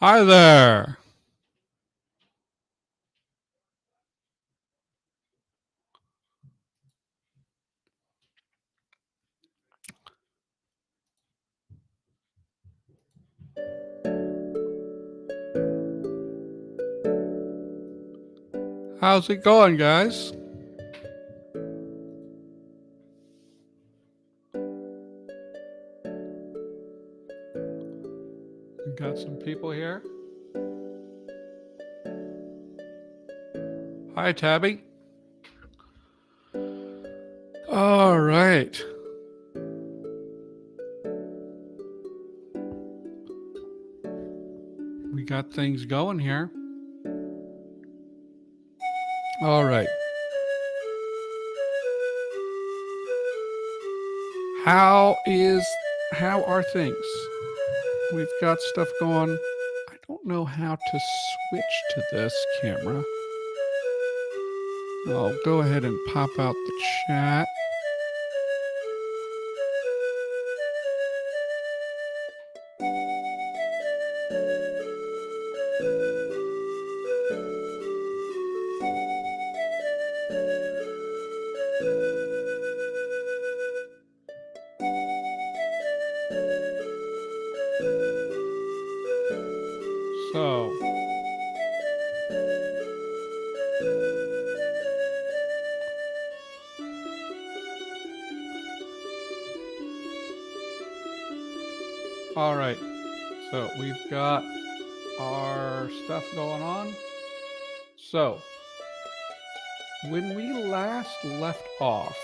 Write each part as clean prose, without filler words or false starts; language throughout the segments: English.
Hi there. How's it going, guys? We got some people here. Hi, Tabby. All right. We got things going here. All right. How are things? We've got stuff going. I don't know how to switch to this camera. I'll go ahead and pop out the chat. So, all right. So, we've got our stuff going on. So, when we last left off,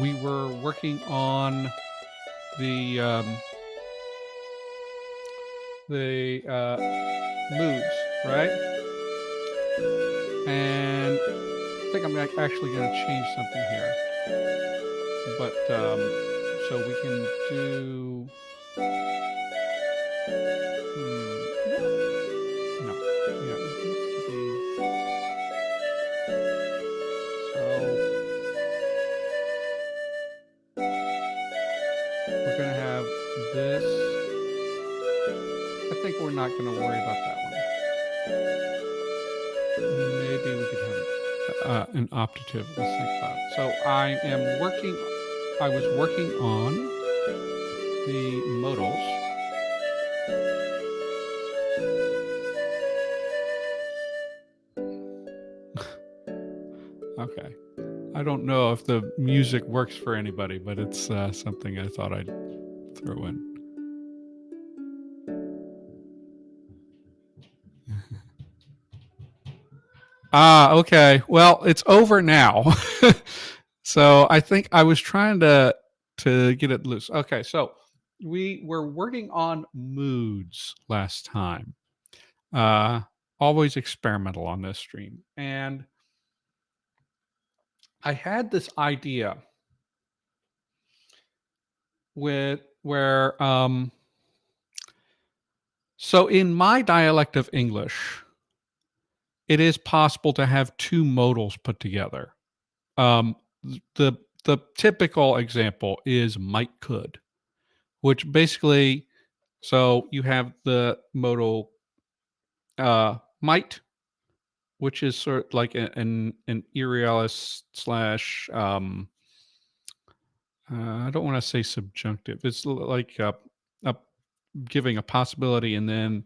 we were working on the moods, right? And I think I'm actually going to change something here. But so we can do. No, yeah, it needs to be. So we're going to have this. I think we're not going to worry about that one. Maybe we could have an optative. Let's think about it. So I was working on the modals. Okay. I don't know if the music works for anybody, but it's something I thought I'd throw in. Okay. Well, it's over now. So I think I was trying to get it loose. Okay, so we were working on moods last time. Uh Always experimental on this stream. And I had this idea with where so in my dialect of English, it is possible to have two modals put together. Um, the typical example is might could, which basically so you have the modal might, which is sort of like an irrealis slash I don't want to say subjunctive. It's like a giving a possibility, and then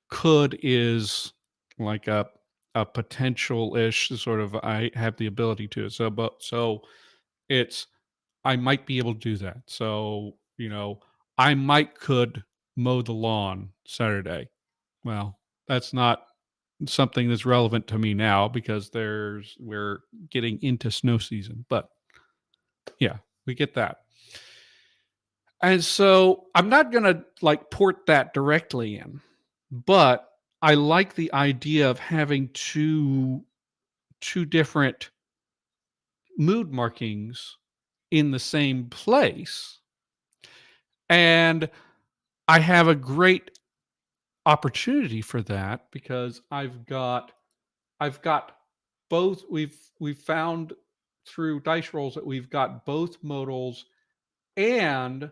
could is like a potential ish sort of I have the ability to. So it's I might be able to do that. So, I might could mow the lawn Saturday. Well, that's not something that's relevant to me now because we're getting into snow season. But yeah, we get that. And so I'm not going to like port that directly in, but I like the idea of having two different mood markings in the same place. And I have a great opportunity for that because I've got both we've found through dice rolls that we've got both modals and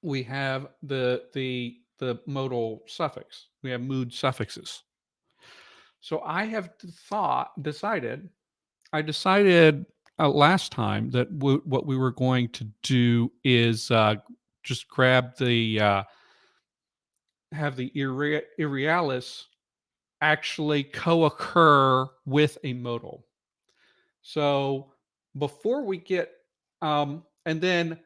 we have the modal suffix. We have mood suffixes. So I have I decided last time that what we were going to do is just grab have the irrealis actually co-occur with a modal. So before we get, and then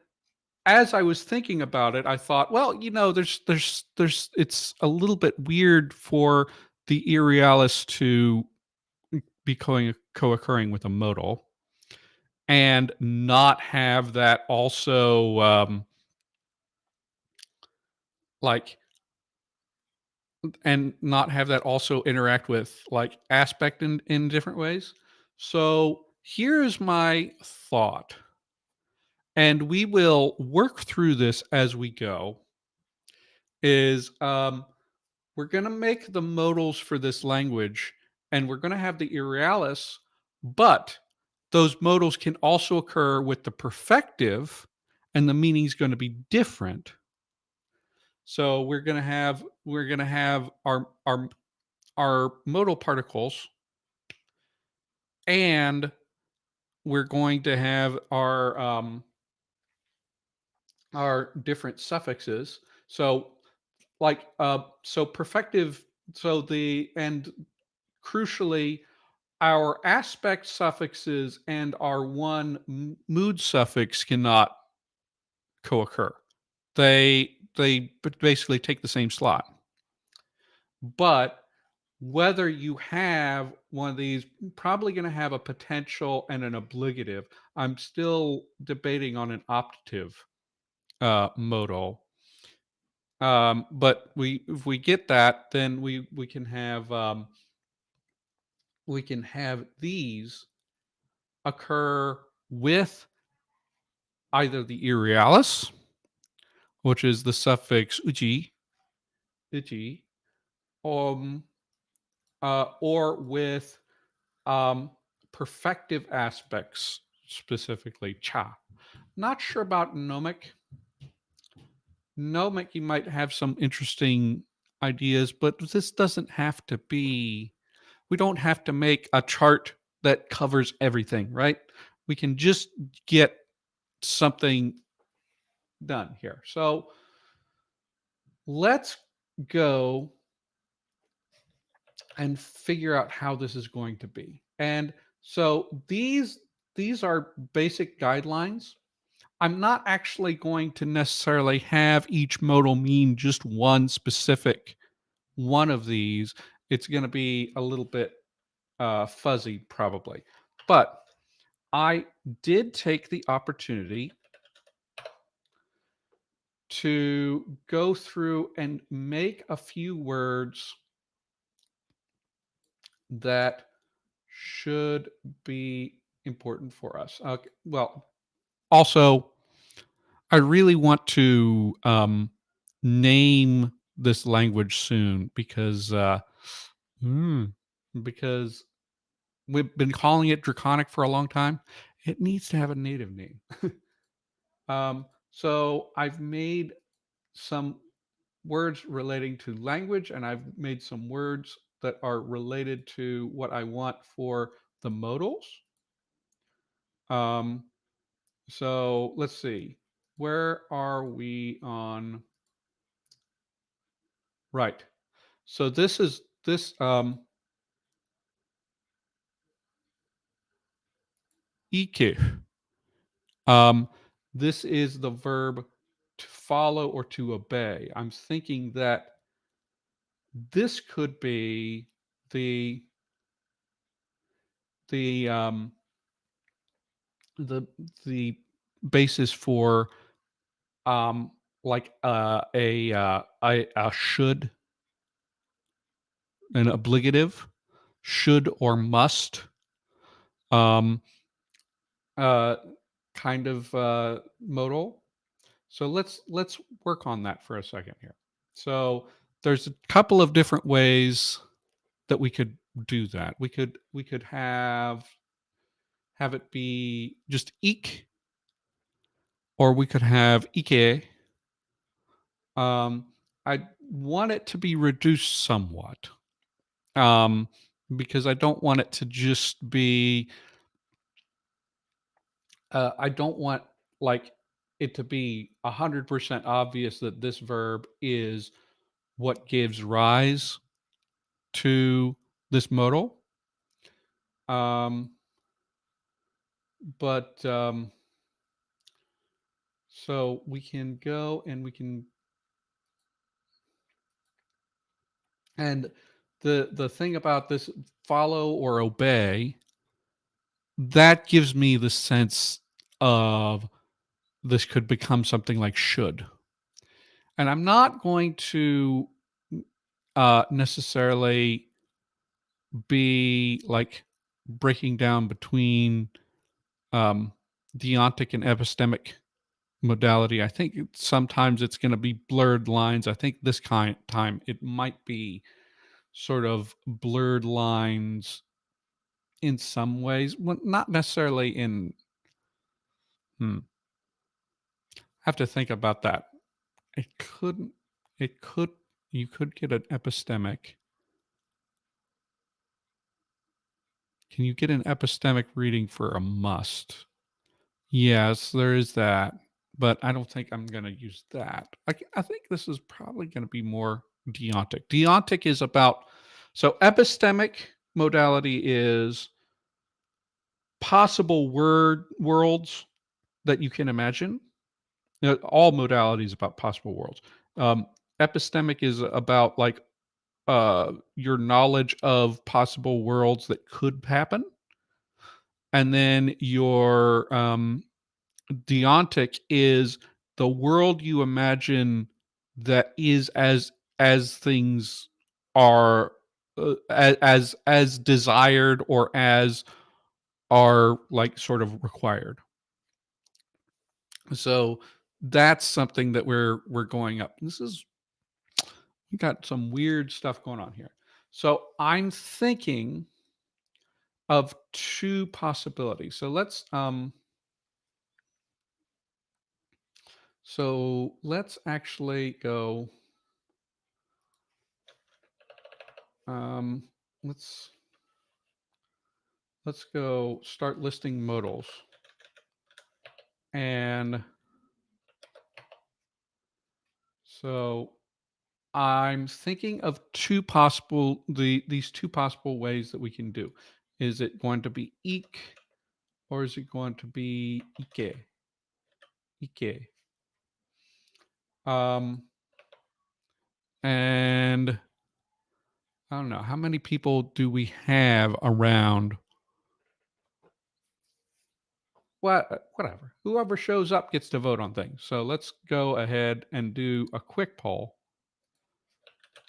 as I was thinking about it, I thought, well, it's a little bit weird for the irrealis to be co-occurring with a modal and not have that also like and not have that also interact with like aspect in different ways. So here's my thought, and we will work through this as we go. Is we're going to make the modals for this language, and we're going to have the irrealis, but those modals can also occur with the perfective, and the meaning is going to be different. So we're going to have our modal particles, and we're going to have our different suffixes. So so perfective, so the and crucially, our aspect suffixes and our one mood suffix cannot co-occur. They basically take the same slot. But whether you have one of these, probably going to have a potential and an obligative. I'm still debating on an optative modal. But if we get that, then we can have these occur with either the irrealis, which is the suffix uchi, um, or with um, perfective aspects, specifically cha. Not sure about gnomic. Gnomic, you might have some interesting ideas, but this doesn't have to be. We don't have to make a chart that covers everything, right? We can just get something done here. So let's go and figure out how this is going to be. And so these are basic guidelines. I'm not actually going to necessarily have each modal mean just one specific one of these. It's going to be a little bit fuzzy, probably. But I did take the opportunity to go through and make a few words that should be important for us. Okay, well, also, I really want to name this language soon mm, because we've been calling it Draconic for a long time. It needs to have a native name. So I've made some words relating to language, and I've made some words that are related to what I want for the modals. Um, so let's see. Where are we on? Right. So this is this ike. Um, this is the verb to follow or to obey. I'm thinking that this could be the the um, the the basis for um, like a should, an obligative, should or must, um, uh, kind of modal. So let's work on that for a second here. So there's a couple of different ways that we could do that. We could have it be just ik, or we could have ike, Um, I want it to be reduced somewhat, um, because I don't want it to just be. I don't want like it to be 100% obvious that this verb is what gives rise to this modal. Um, but so we can go and we can, and the thing about this follow or obey, that gives me the sense of this could become something like should. And I'm not going to necessarily be like breaking down between um, deontic and epistemic modality. I think sometimes it's going to be blurred lines. I think this kind time it might be sort of blurred lines in some ways. Well, not necessarily in. Hmm, have to think about that. It couldn't. It could. You could get an epistemic. Can you get an epistemic reading for a must? Yes, there is that, but I don't think I'm gonna use that. I think this is probably gonna be more deontic. Deontic is about, so epistemic modality is possible worlds that you can imagine. All modalities about possible worlds. Um, Epistemic is about like your knowledge of possible worlds that could happen, and then your deontic is the world you imagine that is as things are, as desired or as are like sort of required. So that's something that we're going up. This is, we got some weird stuff going on here. So I'm thinking of two possibilities. So let's actually go. Um, let's let's go start listing modals. And so I'm thinking of these two possible ways that we can do. Is it going to be ik, or is it going to be ike? Ike. Um, and I don't know, how many people do we have around? Whatever. Whoever shows up gets to vote on things. So let's go ahead and do a quick poll.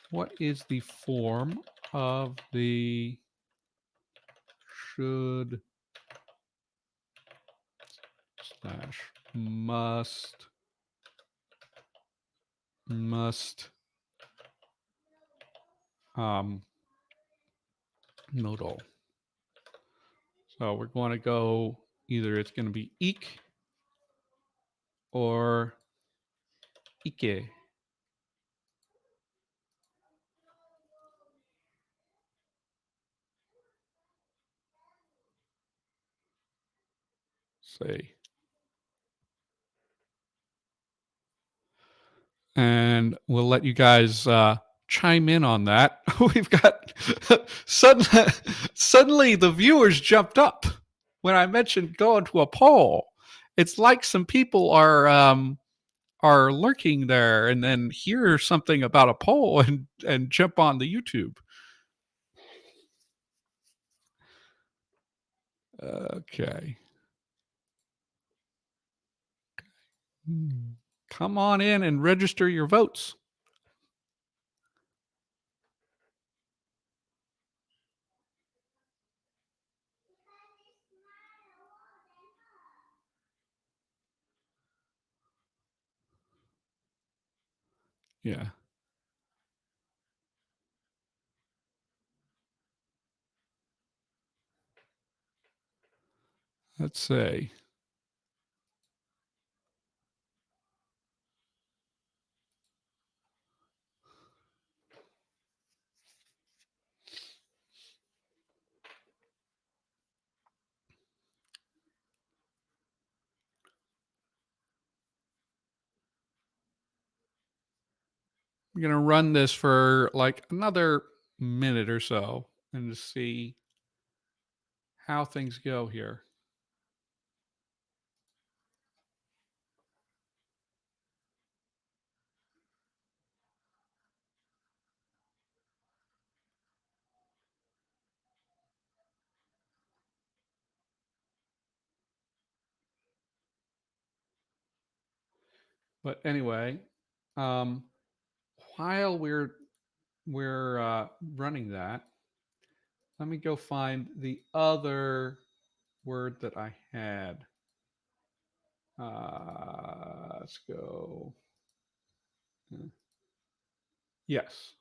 What is the form of the should slash must um, modal? So we're going to go, either it's going to be ik or ike. Say. And we'll let you guys chime in on that. We've got suddenly, suddenly the viewers jumped up when I mentioned going to a poll. It's like some people are lurking there and then hear something about a poll and jump on the YouTube. Okay. Hmm. Come on in and register your votes. Yeah. Let's say. I'm going to run this for like another minute or so and just see how things go here. But anyway, um, while we're running that, let me go find the other word that I had. Let's go. Yes.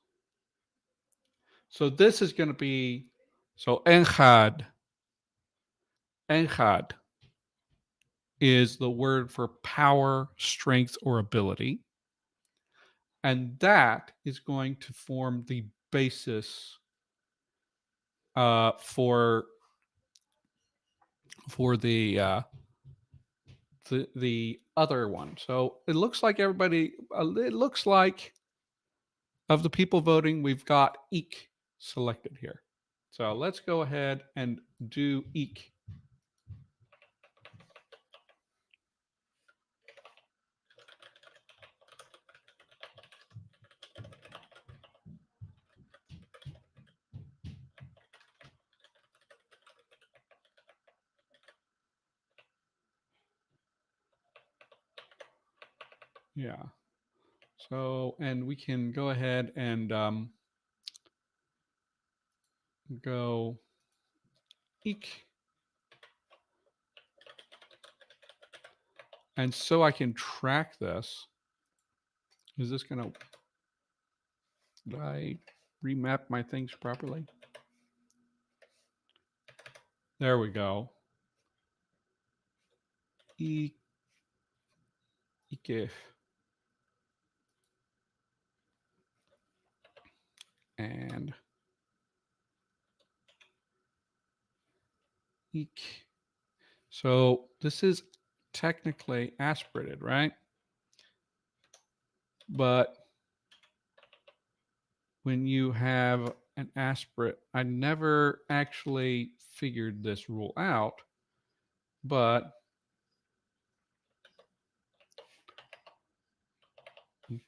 So this is going to be so enchad is the word for power, strength, or ability, and that is going to form the basis for the other one. So it looks like everybody. It looks like of the people voting, we've got eek selected here. So let's go ahead and do eek. Yeah. So, and we can go ahead and go eek. And so I can track this. Is this going to, did I remap my things properly? There we go. Eek. Eek. And eek. So this is technically aspirated, right? But when you have an aspirate, I never actually figured this rule out, but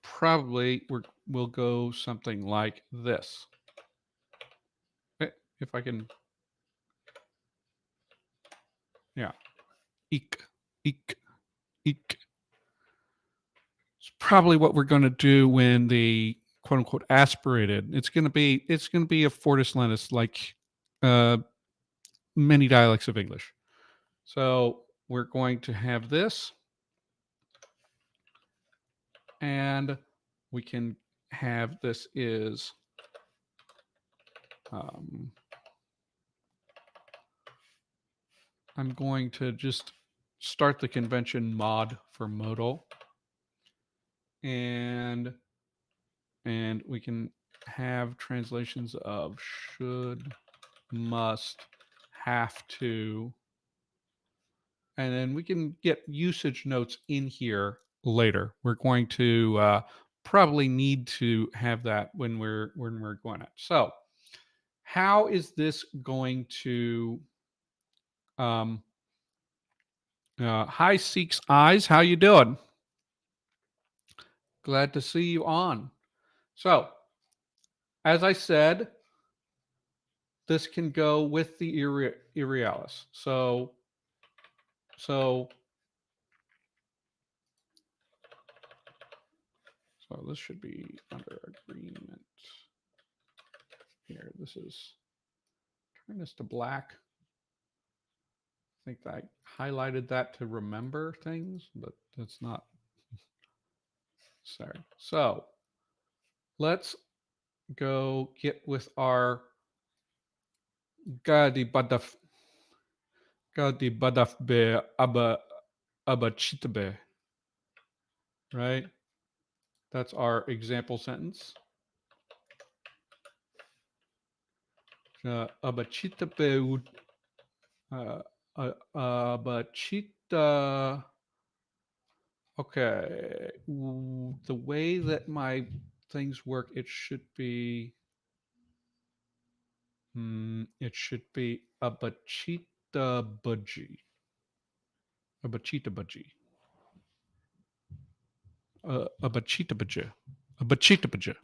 probably we'll go something like this. If I can, yeah, eek, eek, eek. It's probably what we're going to do when the quote unquote aspirated. It's going to be a fortis lentis like uh, many dialects of English. So we're going to have this, and we can have this is I'm going to just start the convention mod for modal, and we can have translations of should, must, have to, and then we can get usage notes in here later. We're going to probably need to have that when we're going at. So, how is this going to? Um, Hi, Seek's Eyes. How you doing? Glad to see you on. So, as I said, this can go with the Irialis. So, so this should be under agreement here. This is turn this to black. I think I highlighted that to remember things, but that's not. Sorry. So let's go get with our Gadi Badaf be Abba Chitabe, right? That's our example sentence. Abba Chitabe Abachita. Okay. The way that my things work, it should be a bachita budgie. A bachita budgie. A bachita budgie. A bachita budgie.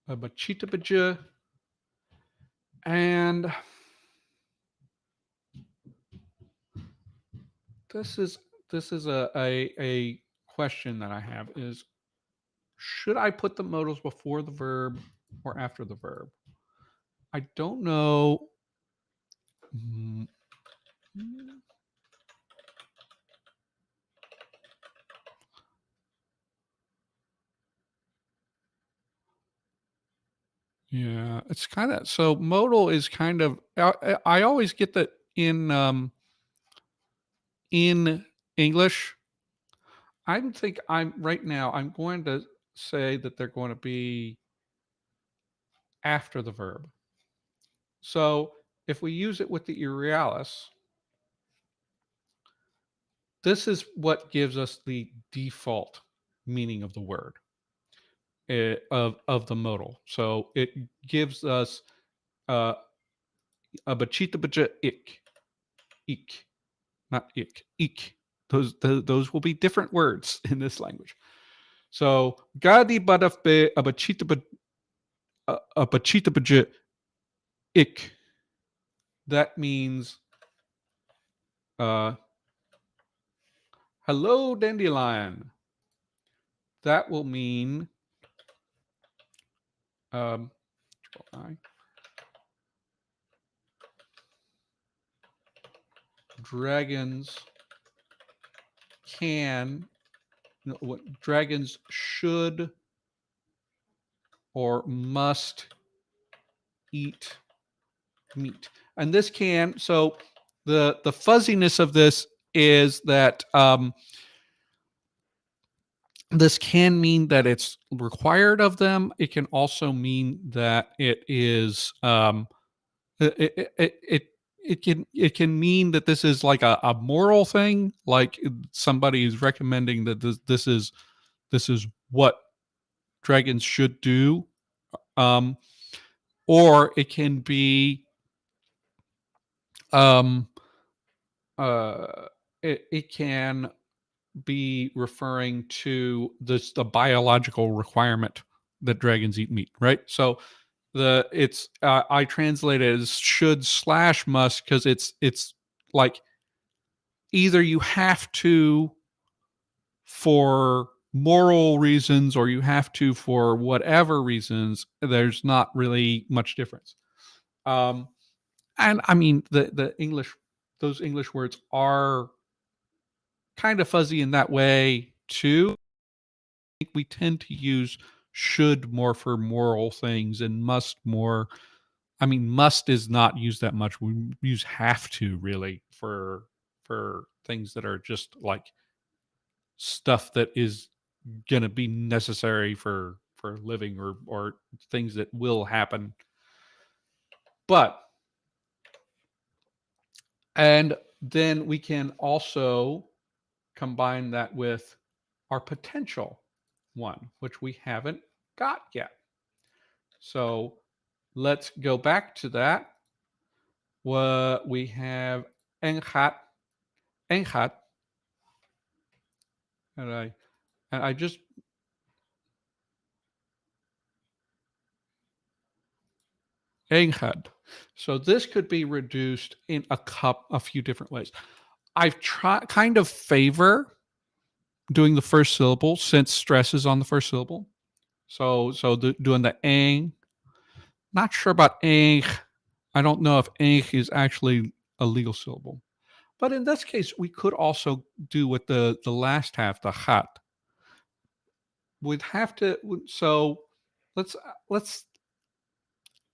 A bachita budgie. And this is a question that I have is, should I put the modals before the verb or after the verb? I don't know. Mm, Yeah, it's kind of so modal is kind of I always get that in English. I think I'm right now I'm going to say that they're going to be after the verb. So if we use it with the irrealis, this is what gives us the default meaning of the word, of the modal. So it gives us uh, a bachita bacha ik, not ik, ik. Those will be different words in this language. So gadi badafbe a bachita bacha ik. That means uh, hello dandelion. That will mean um, dragons can, what dragons should or must eat meat. And this can, so the fuzziness of this is that this can mean that it's required of them. It can also mean that it is it can mean that this is like a moral thing, like somebody is recommending that this is what dragons should do, um, or it can be um, uh, it can be referring to the biological requirement that dragons eat meat, right? So it's I translate it as should slash must because it's like either you have to for moral reasons or you have to for whatever reasons. There's not really much difference. Um, and I mean the English, those English words are kind of fuzzy in that way too. I think we tend to use should more for moral things and must more. I mean, must is not used that much. We use have to really for things that are just like stuff that is going to be necessary for living or things that will happen. But and then we can also combine that with our potential one, which we haven't got yet. So let's go back to that. What we have enhat, enhat, and I just enhat. So this could be reduced in a few different ways. I've kind of favor doing the first syllable since stress is on the first syllable. So doing the eng. Not sure about eng. I don't know if eng is actually a legal syllable. But in this case, we could also do with the last half, the hat. We'd have to. So let's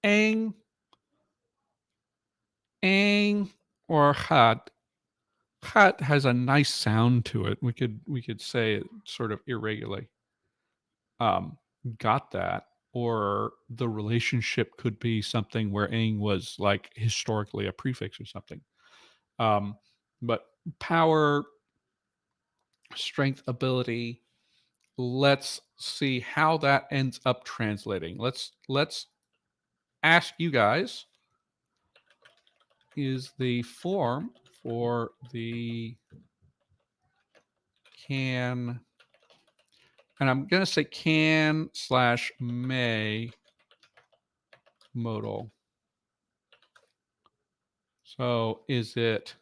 ang or hat. Hat has a nice sound to it. We could say it sort of irregularly. Got that. or the relationship could be something where ing was like historically a prefix or something. Um, but power, strength, ability. Let's see how that ends up translating. Let's ask you guys, is the form for the can, and I'm going to say can slash may modal. So is it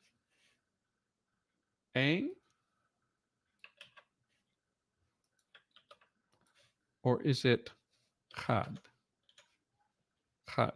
ing or is it had? Had.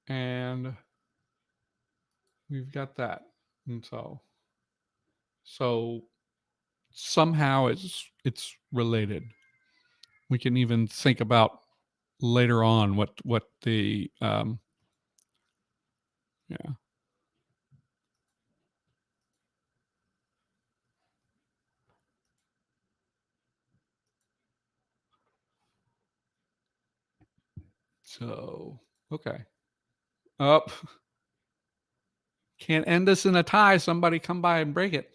And we've got that. And so somehow it's related. We can even think about later on what the yeah. So okay. Up. Can't end this in a tie. Somebody come by and break it.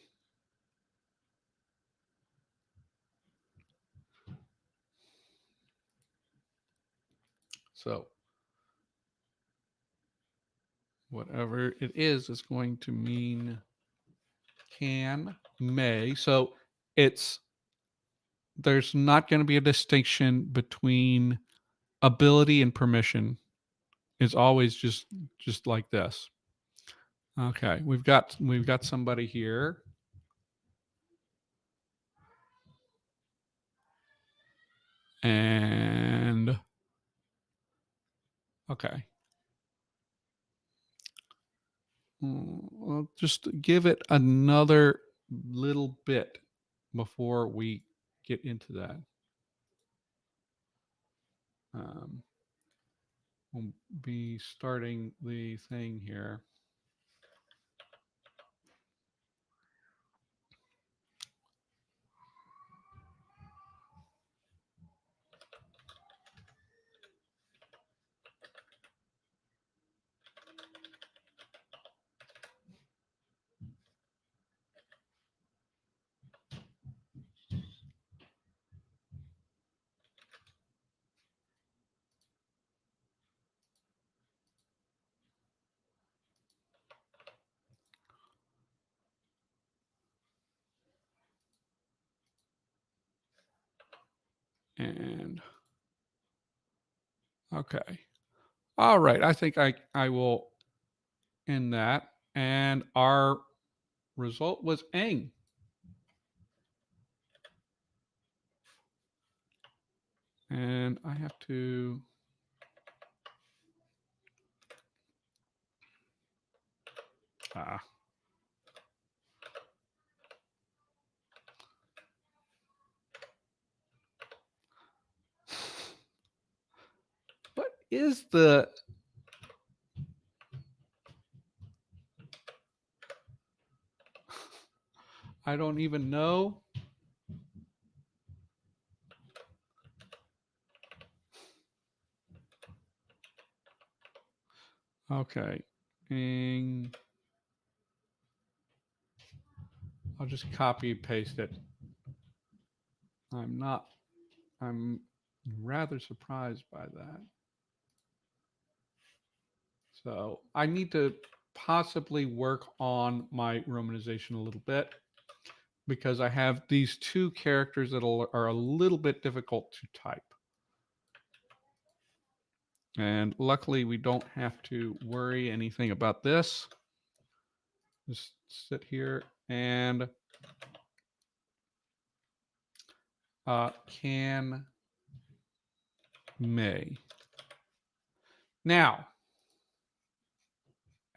So whatever it is going to mean can, may. So it's there's not going to be a distinction between ability and permission. It's always just like this. Okay, we've got somebody here. And okay. Well, just give it another little bit before we get into that. Um, we'll be starting the thing here. And okay. All right. I think I will end that. And our result was ing. And I have to ah. What is the I don't even know. Okay. Ing. I'll just copy and paste it. I'm rather surprised by that. So I need to possibly work on my romanization a little bit because I have these two characters that are a little bit difficult to type. And luckily we don't have to worry anything about this. Just sit here and Can, may. Now,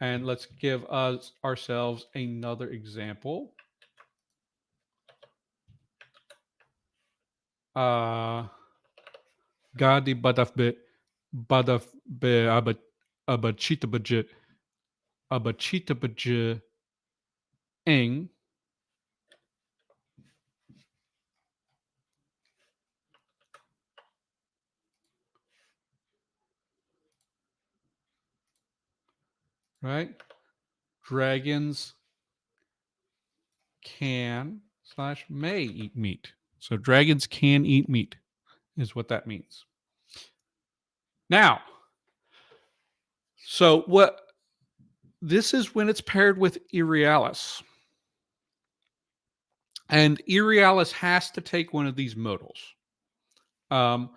and let's give us ourselves another example. Gadi badaf be abachita baje eng. Right? Dragons can slash may eat meat. So dragons can eat meat is what that means. Now, so what this is when it's paired with Irialis. And Irialis has to take one of these modals. Um,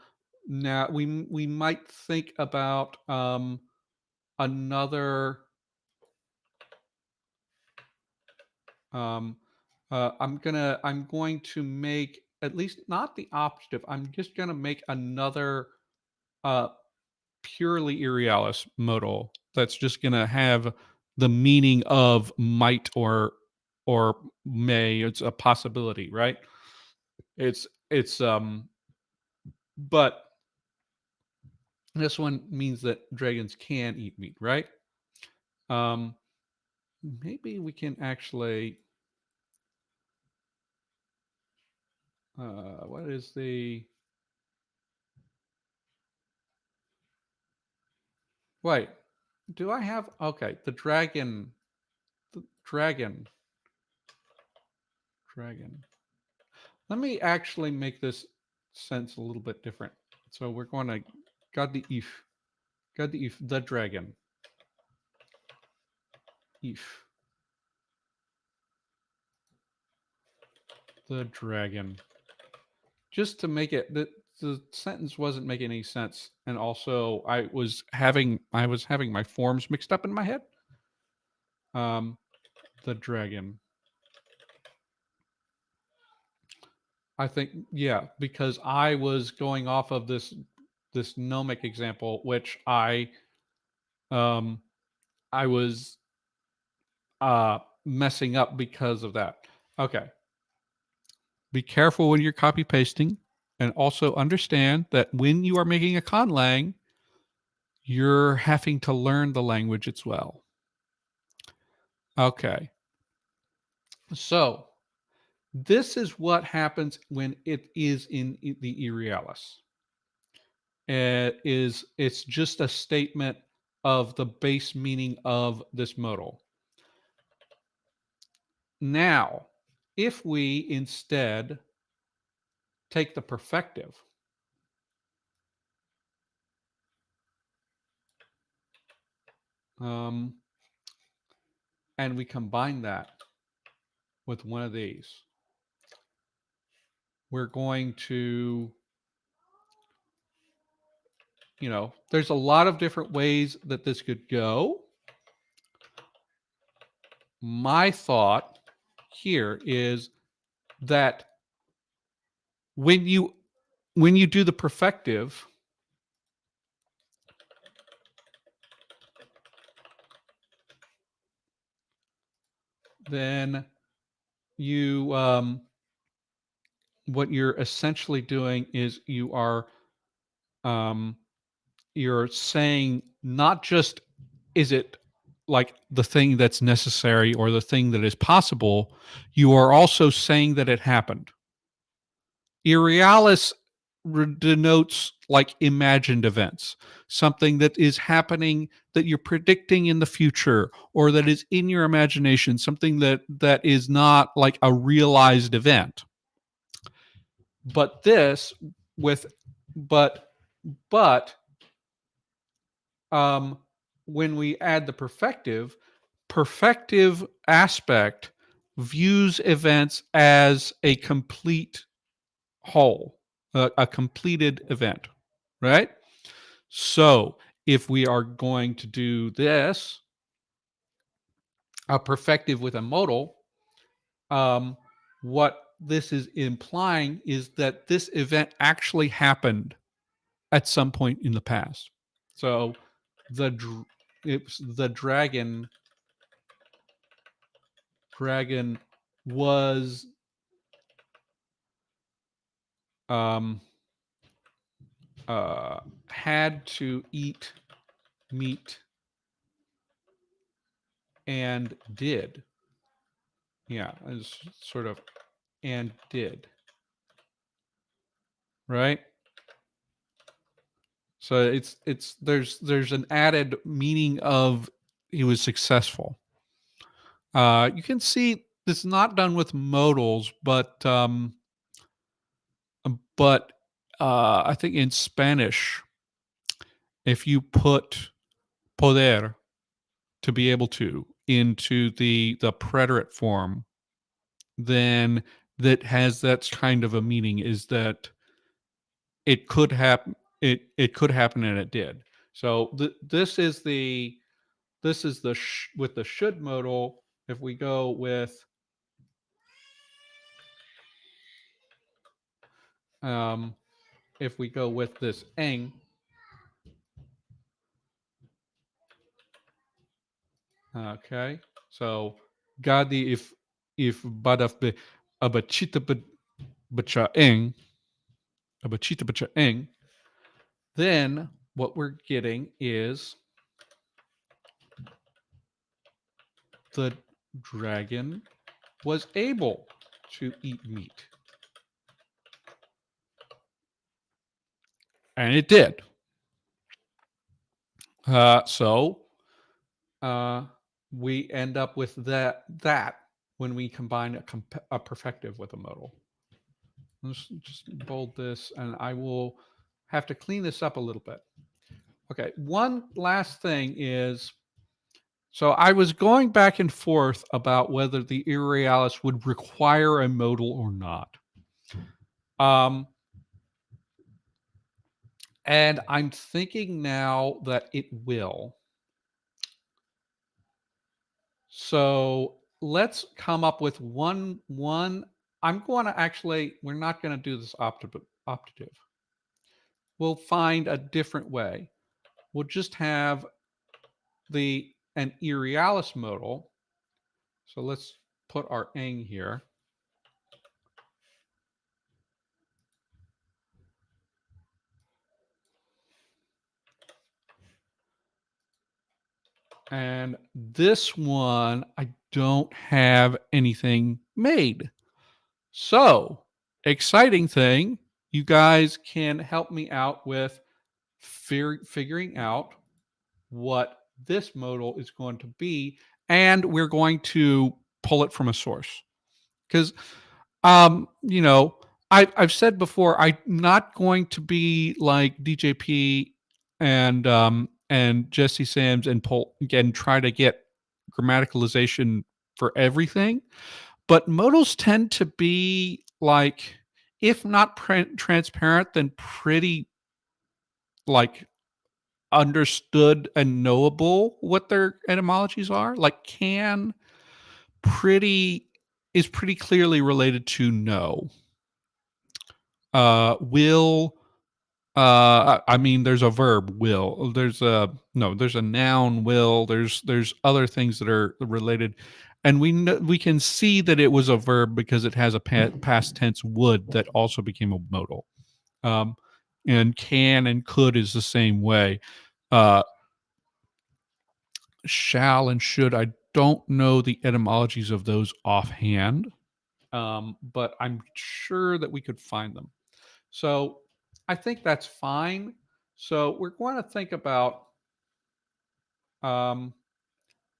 now we might think about another. Um, I'm going to make at least not the operative. I'm just gonna make another uh, purely Irialis modal that's just gonna have the meaning of might or may. It's a possibility, right? It's but this one means that dragons can eat meat, right? Um, maybe we can actually. What is the? Wait, do I have? Okay, the dragon. The dragon. Dragon. Let me actually make this sense a little bit different. So we're going to got the if. Got the if. The dragon. If. The dragon. Just to make it the sentence wasn't making any sense, and also I was having my forms mixed up in my head. Um, the dragon. I think yeah, because I was going off of this gnomic example, which um I was messing up because of that. Okay. Be careful when you're copy pasting, and also understand that when you are making a conlang, you're having to learn the language as well. Okay. So this is what happens when it is in the Irialis. It's just a statement of the base meaning of this modal. Now, if we instead take the perfective, and we combine that with one of these, we're going to, there's a lot of different ways that this could go. My thought here is that when you do the perfective, then you what you're essentially doing is you're saying not just is it like the thing that's necessary or the thing that is possible, you are also saying that it happened. Irrealis denotes like imagined events, something that is happening that you're predicting in the future or that is in your imagination, something that is not like a realized event. But this with but when we add the perfective aspect views events as a complete whole, a completed event, right? So if we are going to do this, a perfective with a modal, what this is implying is that this event actually happened at some point in the past. So the it's the dragon was um had to eat meat and did. Yeah, is sort of and did, right? So it's there's an added meaning of he was successful. You can see it's not done with modals, but I think in Spanish, if you put poder, to be able to, into the preterite form, then that has that kind of a meaning, is that it could happen, it could happen, and it did. So this is the with the should modal. If we go with um if we go with this eng, okay, so gadi, if badaf be abachita bacha eng, abachita bacha eng, then what we're getting is the dragon was able to eat meat, and it did. So uh, we end up with that when we combine a perfective with a modal. Let's just bold this, and I will have to clean this up a little bit. Okay, one last thing is, so I was going back and forth about whether the irrealis would require a modal or not. Um, and I'm thinking now that it will. So let's come up with one. I'm going to actually, we're not going to do this optative. We'll find a different way. We'll just have an irrealis modal. So let's put our eng here. And this one, I don't have anything made. So, exciting thing, you guys can help me out with figuring out what this modal is going to be, and we're going to pull it from a source. Because, you know, I've said before, I'm not going to be like DJP and Jesse Sams and pull again, try to get grammaticalization for everything. But modals tend to be like, if not transparent, then pretty like understood and knowable what their etymologies are. Like can pretty is pretty clearly related to know. Will, I mean, there's a verb will. There's a no. There's a noun will. There's other things that are related, and we can see that it was a verb because it has a past tense would that also became a modal. Um, and can and could is the same way. Uh, shall and should, I don't know the etymologies of those offhand, but I'm sure that we could find them. So I think that's fine. So we're going to think about um,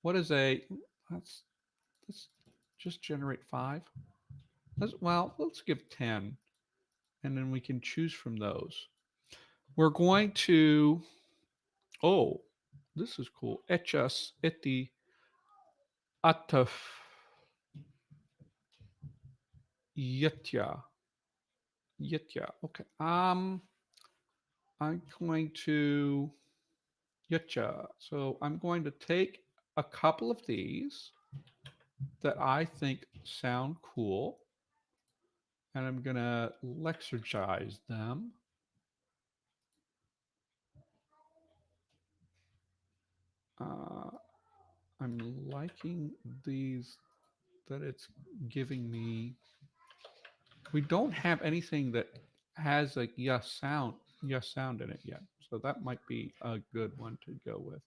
what is a let's just generate 5. Let's give 10, and then we can choose from those. We're going to, oh, this is cool. Echas eti ataf yetya. Yetya. Okay. I'm going to yetya. So I'm going to take a couple of these that I think sound cool. and I'm gonna Lexergise them. Uh, I'm liking these that it's giving me. We don't have anything that has a yes sound in it yet, so that might be a good one to go with.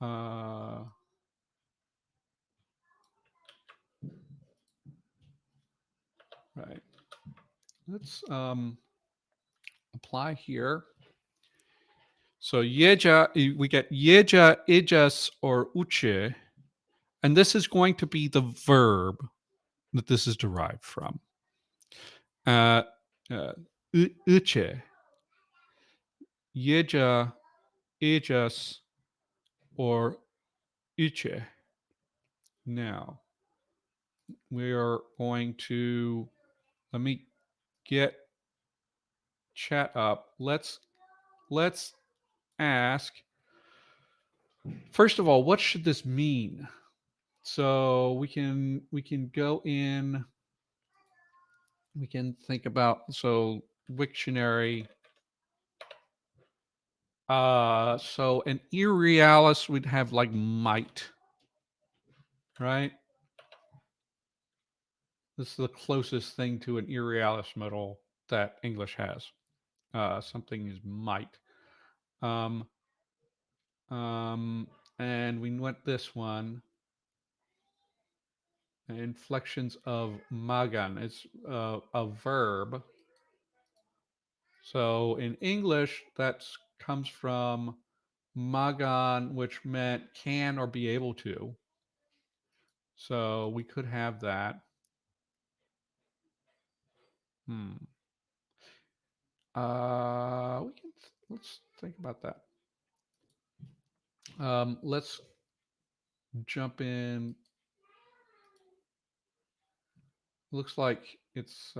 Uh, right. Let's apply here. So yeja, we get yeja, ijas, or uche, and this is going to be the verb that this is derived from. Uh, uche, yeja, ijas, or uche. Now we are going to let me get chat up. Let's ask first of all, what should this mean? So we can go in. We can think about so Wiktionary. So an irrealis would have like might, right? This is the closest thing to an irrealis modal that English has. Something is might. Um, um, and we went this one. Inflections of magan. It's a verb. So in English, that comes from magan, which meant can or be able to. So we could have that. Hmm. Let's think about that. Let's jump in. Looks like it's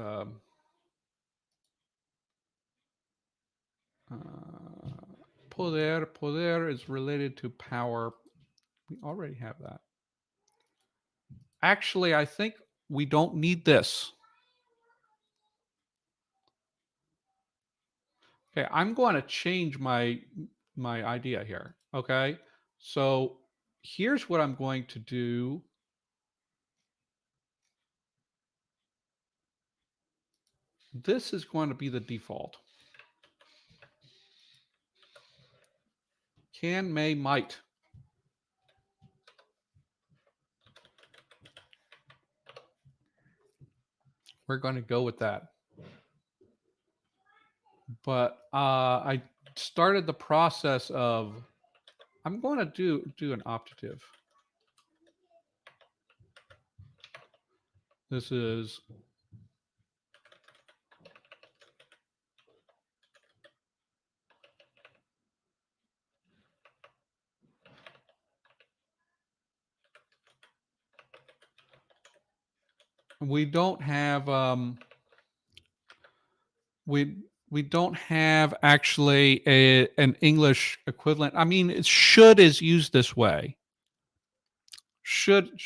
poder. Poder is related to power. We already have that. Actually, I think we don't need this. Okay, I'm going to change my idea here. Okay, so here's what I'm going to do. This is going to be the default. Can, may, might. We're going to go with that. But I started the process of I'm going to do an optative. This is we don't have we don't have actually an English equivalent. I mean, should is used this way. Should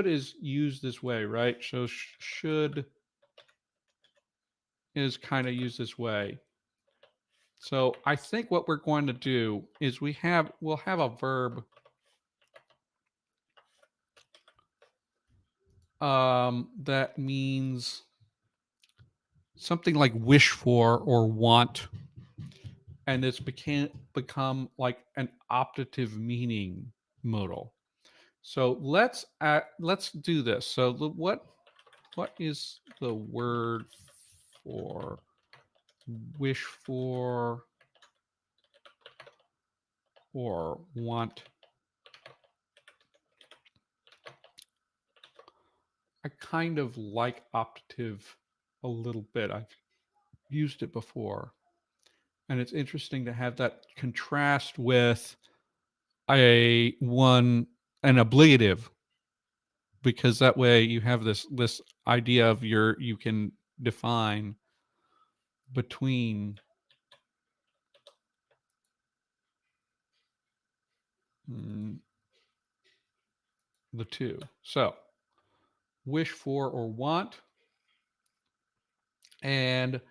is used this way, right? So should is kind of used this way. So I think what we're going to do is we'll have a verb that means something like wish for or want, and it's become like an optative meaning modal. So let's do this. So what is the word for wish for or want? I kind of like optative a little bit. I've used it before. And it's interesting to have that contrast with an obligative, because that way you have this idea of you can define between mm, the two. So wish for or want. And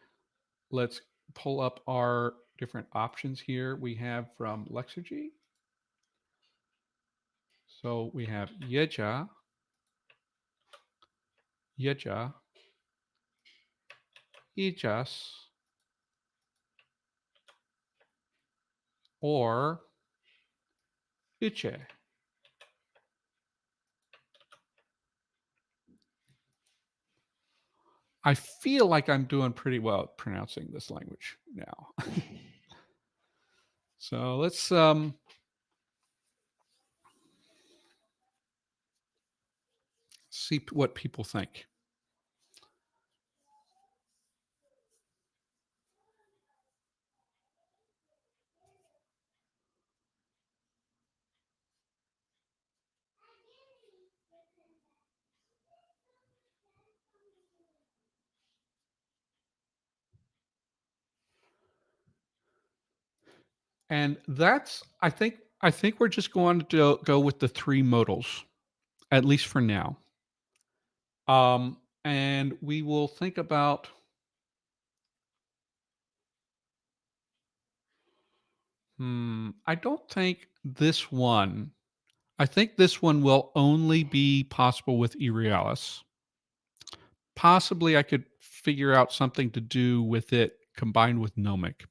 let's pull up our different options here we have from Lexergy. So we have yeja, yeja, ijas, or iche. I feel like I'm doing pretty well at pronouncing this language now. So let's see what people think. And that's I think we're just going to go with the three modals, at least for now. And we will think about I don't think this one. I think this one will only be possible with Erealis. Possibly I could figure out something to do with it combined with Gnomic.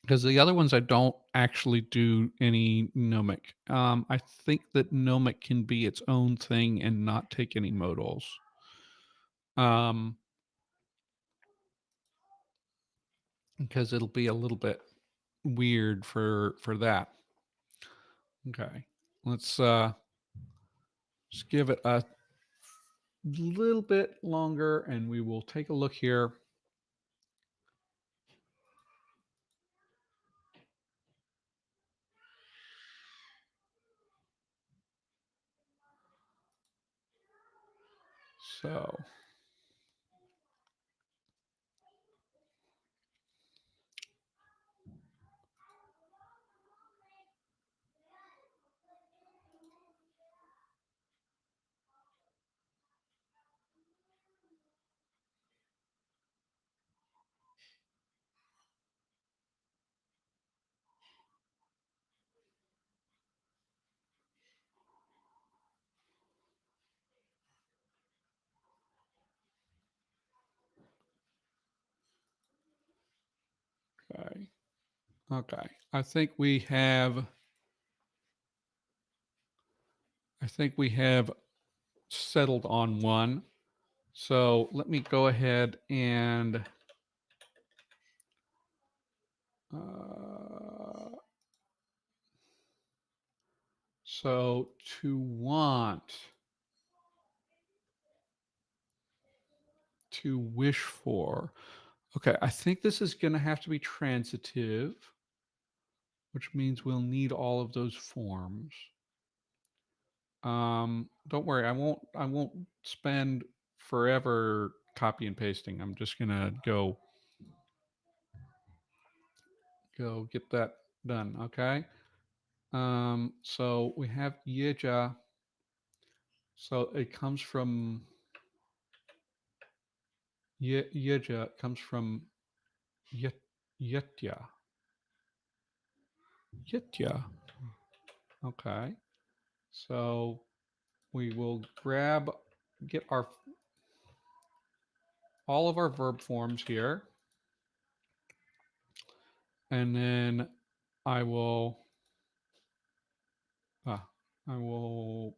Because the other ones I don't actually do any Gnomic. I think that Gnomic can be its own thing and not take any modals. Um, because it'll be a little bit weird for that. Okay. Let's just give it a little bit longer and we will take a look here. So okay. Okay. I think we have settled on one. So let me go ahead and uh, so to wish for. Okay, I think this is going to have to be transitive, which means we'll need all of those forms. Don't worry, I won't spend forever copy and pasting. I'm just going to go get that done, okay? So we have yeja. So it comes from yeja comes from yet yetya. Yetya. Okay. So we will get our all of our verb forms here, and then I will uh, I will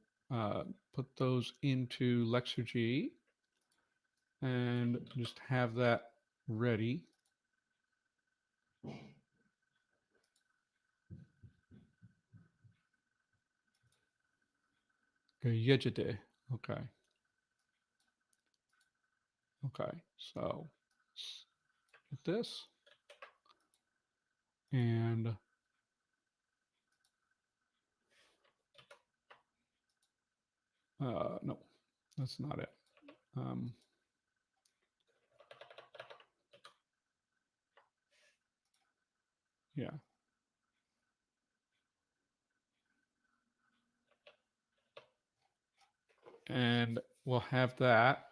put those into Lexergy and just have that ready. Yejide. Okay. Okay. So get this and no, that's not it. Um, yeah. and we'll have that.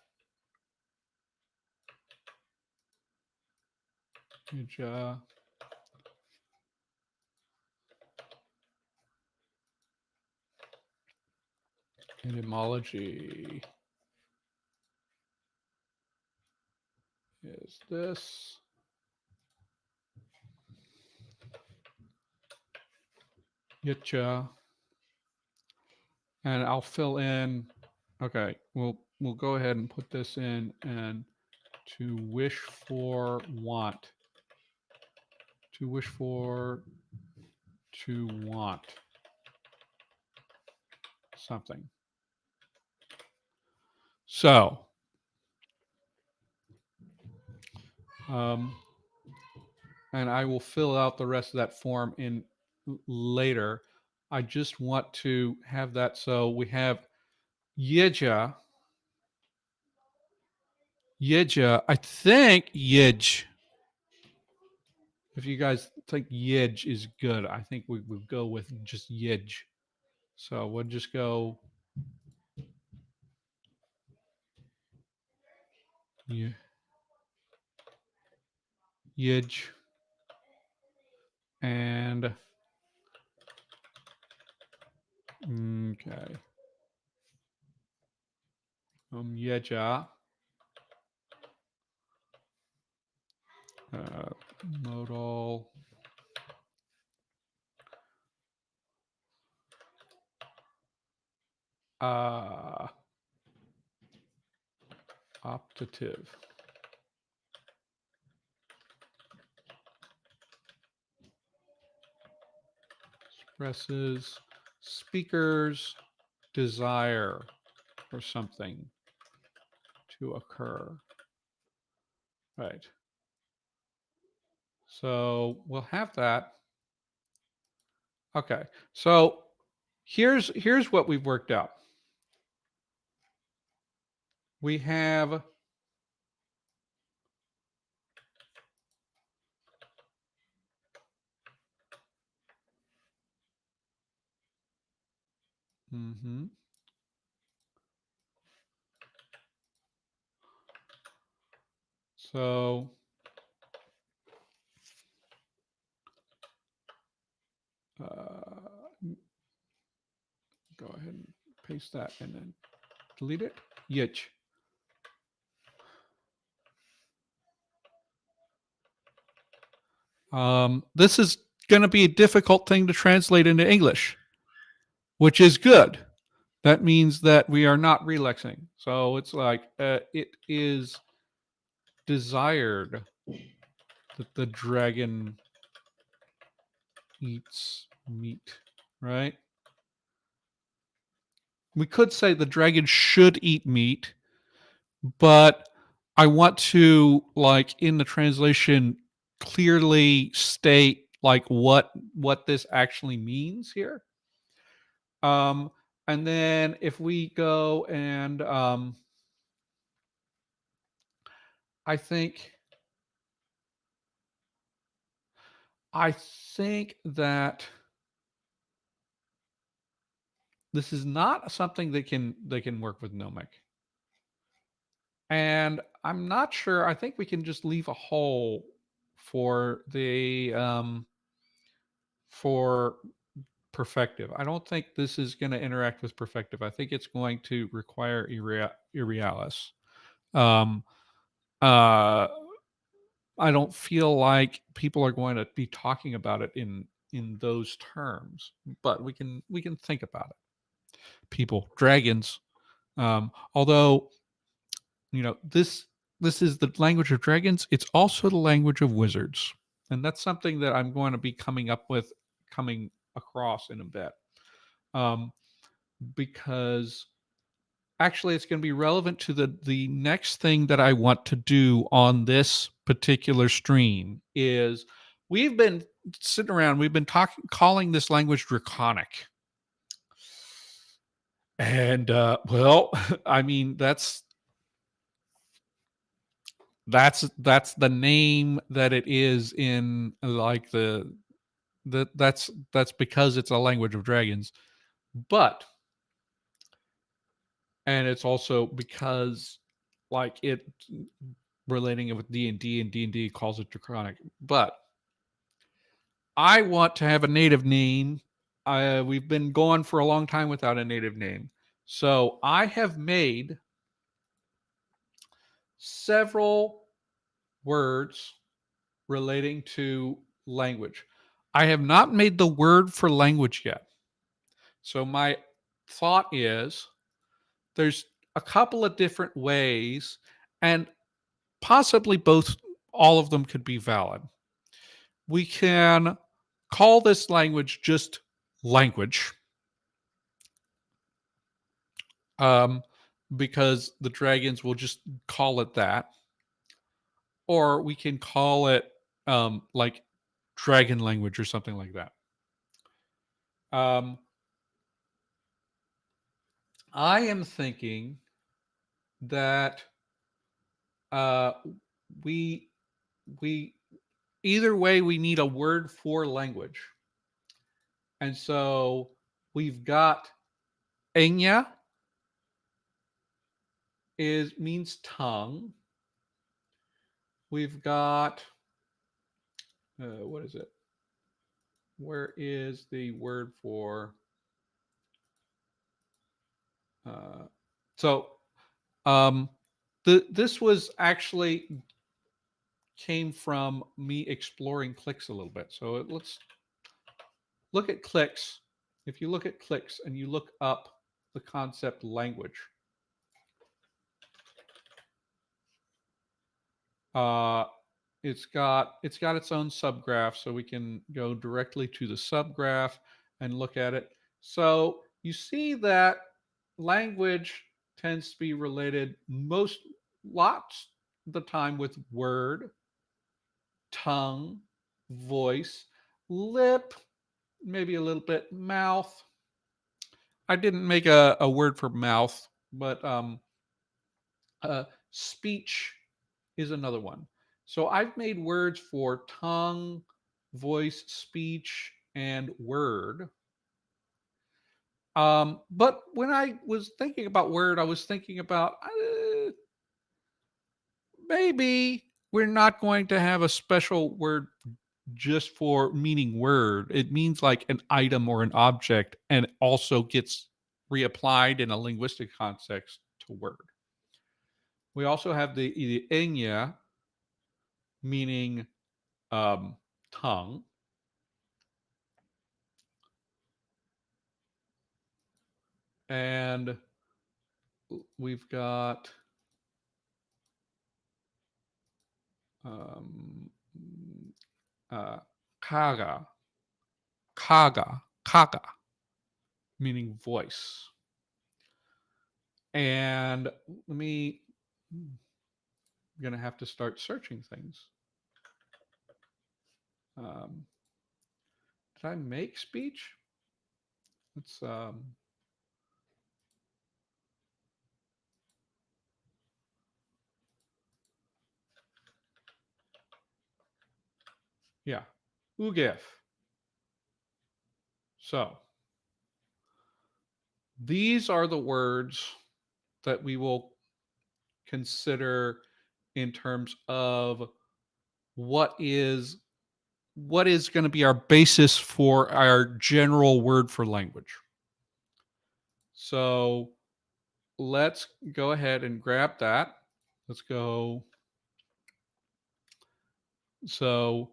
Yeja. Etymology is this. Yitcha. And I'll fill in. Okay, we'll go ahead and put this in, and to wish for, want. To wish for, to want something. So, and I will fill out the rest of that form in later. I just want to have that. So we have Yeja. Yeja. I think Yej. If you guys think Yej is good, I think we would go with just Yej. So we'll just go Yej and okay. Yeja. Modal. Optative. Expresses speaker's desire for something to occur. Right. So we'll have that. Okay. So here's what we've worked out. We have so go ahead and paste that and then delete it. Yitch. This is going to be a difficult thing to translate into English, which is good. That means that we are not relexing. So it's like it is desired that the dragon eats meat, right? We could say the dragon should eat meat, but I want to, like, in the translation, clearly state like what this actually means here. And then if we go and I think that this is not something that can work with Nomic. And I'm not sure. I think we can just leave a hole for the for perfective. I don't think this is going to interact with perfective. I think it's going to require irrealis. Um, uh, I don't feel like people are going to be talking about it in those terms, but we can think about it. People, dragons. Although this is the language of dragons. It's also the language of wizards, and that's something that I'm going to be coming across in a bit. Because actually it's going to be relevant to the next thing that I want to do on this particular stream. Is we've been sitting around, we've been calling this language draconic. And well, I mean, that's the name that it is in, like, that's because it's a language of dragons. But and it's also because like it relating it with D&D and D&D calls it draconic. But I want to have a native name. We've been going for a long time without a native name. So I have made several words relating to language. I have not made the word for language yet. So my thought is there's a couple of different ways, and possibly both, all of them could be valid. We can call this language just language, um, because the dragons will just call it that. Or we can call it like dragon language or something like that. Um, I am thinking that uh, we we either way we need a word for language, and so we've got enya is means tongue. We've got what is it? Where is the word for uh, so um, this was actually came from me exploring clicks a little bit. So let's look at clicks. If you look at clicks and you look up the concept language, uh, it's got its own subgraph, so we can go directly to the subgraph and look at it. So you see that language tends to be related most lots of the time with word, tongue, voice, lip, maybe a little bit mouth. I didn't make a word for mouth, but speech is another one. So I've made words for tongue, voice, speech, and word. But when I was thinking about word, I was thinking about maybe we're not going to have a special word just for meaning word. It means like an item or an object and also gets reapplied in a linguistic context to word. We also have the enya, meaning um, tongue. And we've got um, uh, kaga, kaga, meaning voice. And I'm going to have to start searching things. Um, did I make speech? Let's, yeah, ugif. So these are the words that we will consider in terms of what is going to be our basis for our general word for language. So let's go ahead and grab that. Let's go. So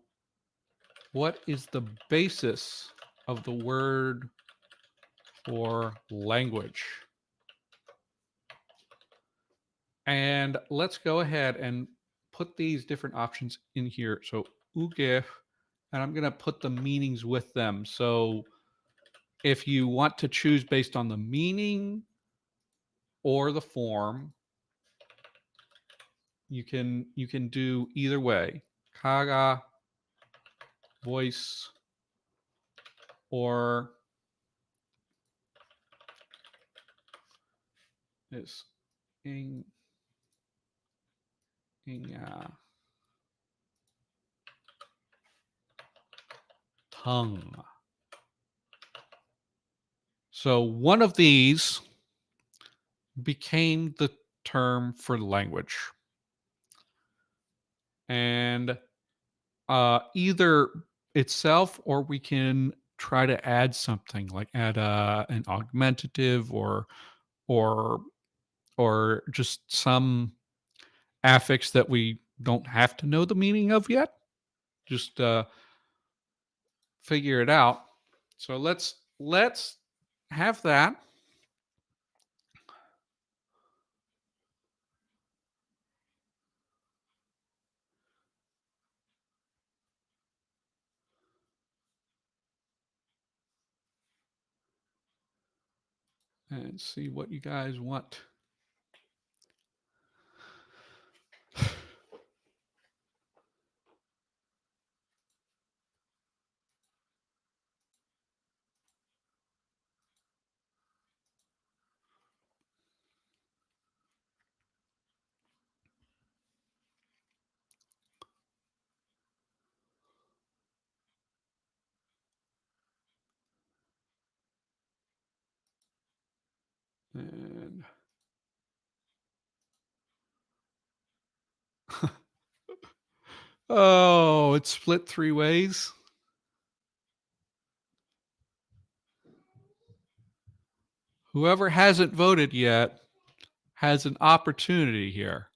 what is the basis of the word for language? And let's go ahead and put these different options in here. So ugif, and I'm going to put the meanings with them. So if you want to choose based on the meaning or the form, you can do either way. Kaga, voice, or this ing, tongue. So one of these became the term for language. And either itself or we can try to add something like add an augmentative or or just some affix that we don't have to know the meaning of yet. Just figure it out. So let's have that and see what you guys want. And oh, it's split three ways. Whoever hasn't voted yet has an opportunity here.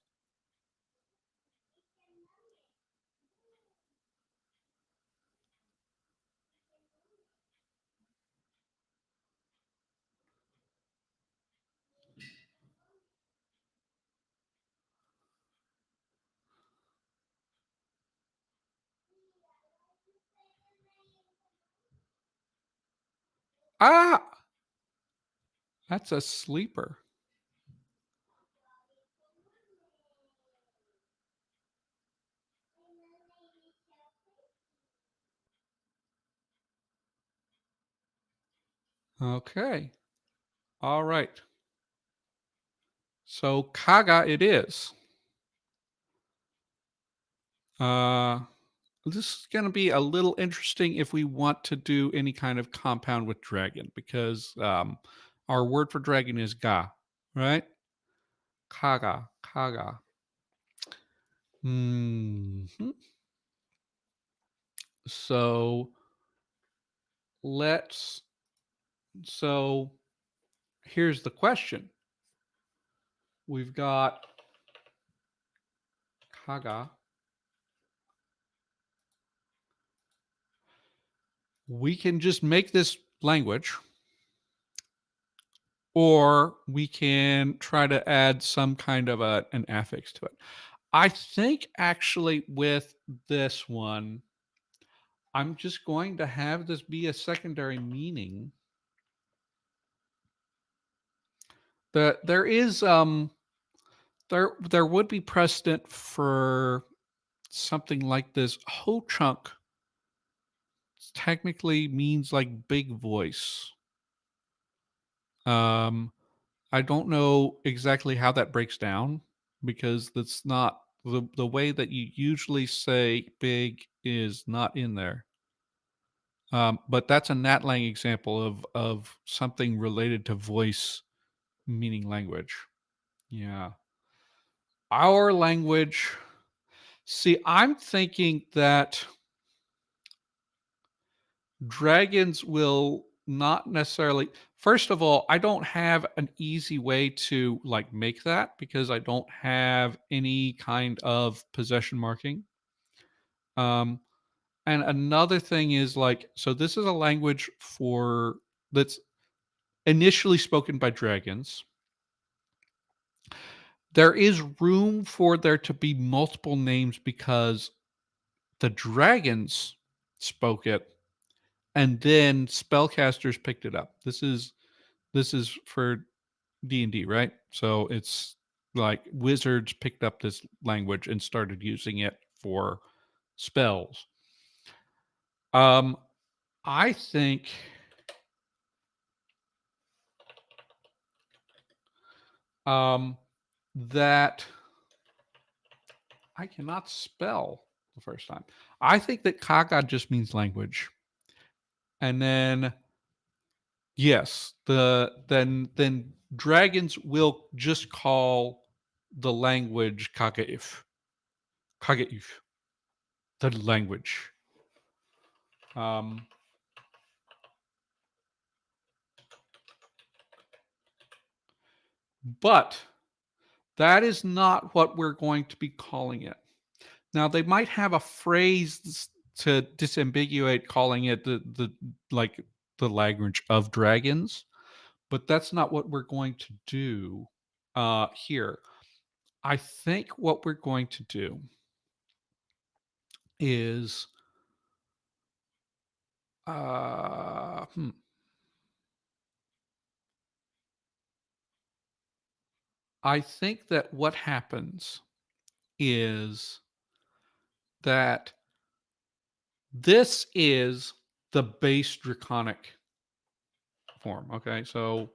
Ah, that's a sleeper. Okay. All right. So Kaga it is. Uh, this is going to be a little interesting if we want to do any kind of compound with dragon because our word for dragon is ga, right? Kaga, Kaga. Hmm. So let's. So here's the question. We've got Kaga. We can just make this language, or we can try to add some kind of an affix to it. I think actually with this one, I'm just going to have this be a secondary meaning. There is there would be precedent for something like this. Ho chunk technically means like big voice. Um, I don't know exactly how that breaks down because that's not the way that you usually say big is not in there. But that's a NatLang example of something related to voice meaning language. Yeah. Our language. See, I'm thinking that dragons will not necessarily. First of all, I don't have an easy way to like make that because I don't have any kind of possession marking. Um, and another thing is like, so this is a language for that's initially spoken by dragons. There is room for there to be multiple names because the dragons spoke it and then spellcasters picked it up. This is for D&D, right? So it's like wizards picked up this language and started using it for spells. Um I think um that I cannot spell the first time. I think that Kaga just means language. And then yes, then dragons will just call the language kagaif. Kagaif, the language. Um, but that is not what we're going to be calling it. Now, they might have a phrase to disambiguate calling it like the language of dragons, but that's not what we're going to do here. I think what we're going to do is uh, hmm, I think that what happens is that this is the base draconic form. Okay, so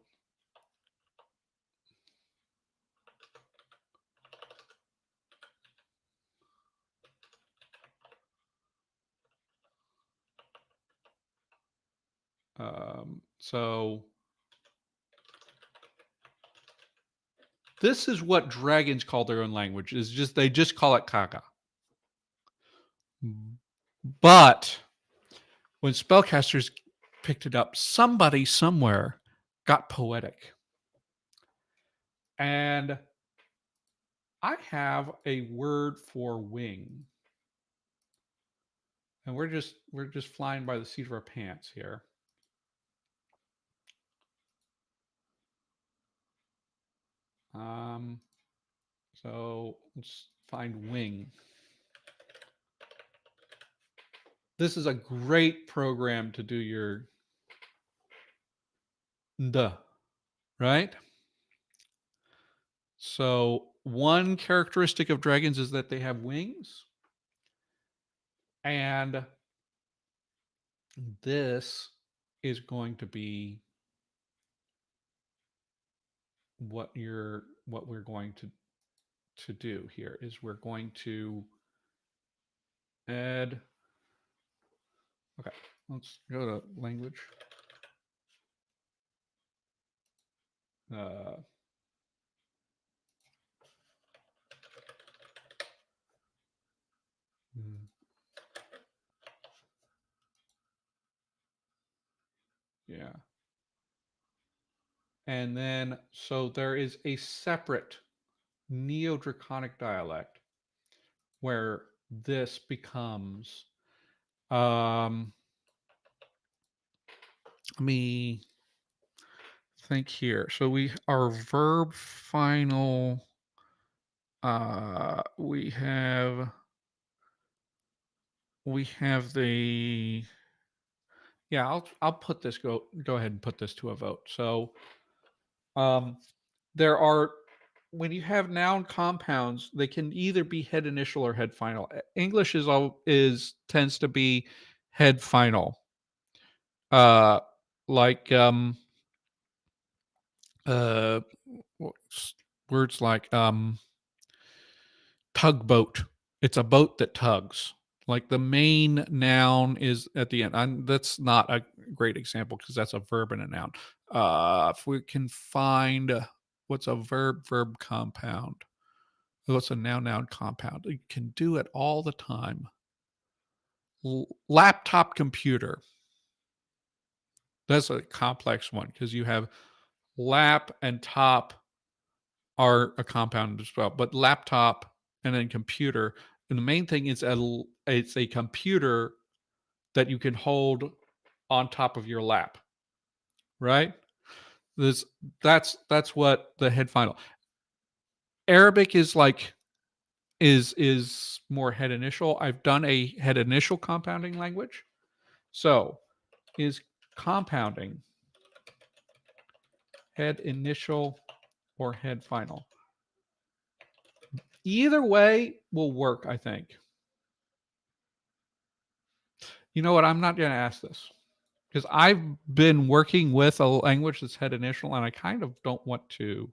so this is what dragons call their own language. Is just they just call it Kaga. But when spellcasters picked it up, somebody somewhere got poetic. And I have a word for wing. And we're just flying by the seat of our pants here. Um, so let's find wing. This is a great program to do your the, right? So one characteristic of dragons is that they have wings. And this is going to be what we're going to do here is we're going to add. Okay, let's go to language. Uh, hmm, yeah. And then, so there is a separate Neo-Draconic dialect where this becomes, let me think here. So our verb final, we have the, yeah, I'll put this, go ahead and put this to a vote. So um there are, when you have noun compounds, they can either be head initial or head final. English is tends to be head final. Uh like uh words like tugboat. It's a boat that tugs. Like the main noun is at the end. That's not a great example because that's a verb and a noun. If we can find what's a verb compound, what's a noun compound, you can do it all the time. Laptop computer. That's a complex one because you have lap and top are a compound as well, but laptop and then computer. And the main thing is it's a computer that you can hold on top of your lap, right? This that's what the head final. Arabic is like is more head initial. I've done a head initial compounding language. So is compounding head initial or head final? Either way will work, I think. You know what? I'm not going to ask this because I've been working with a language that's head initial, and I kind of don't want to.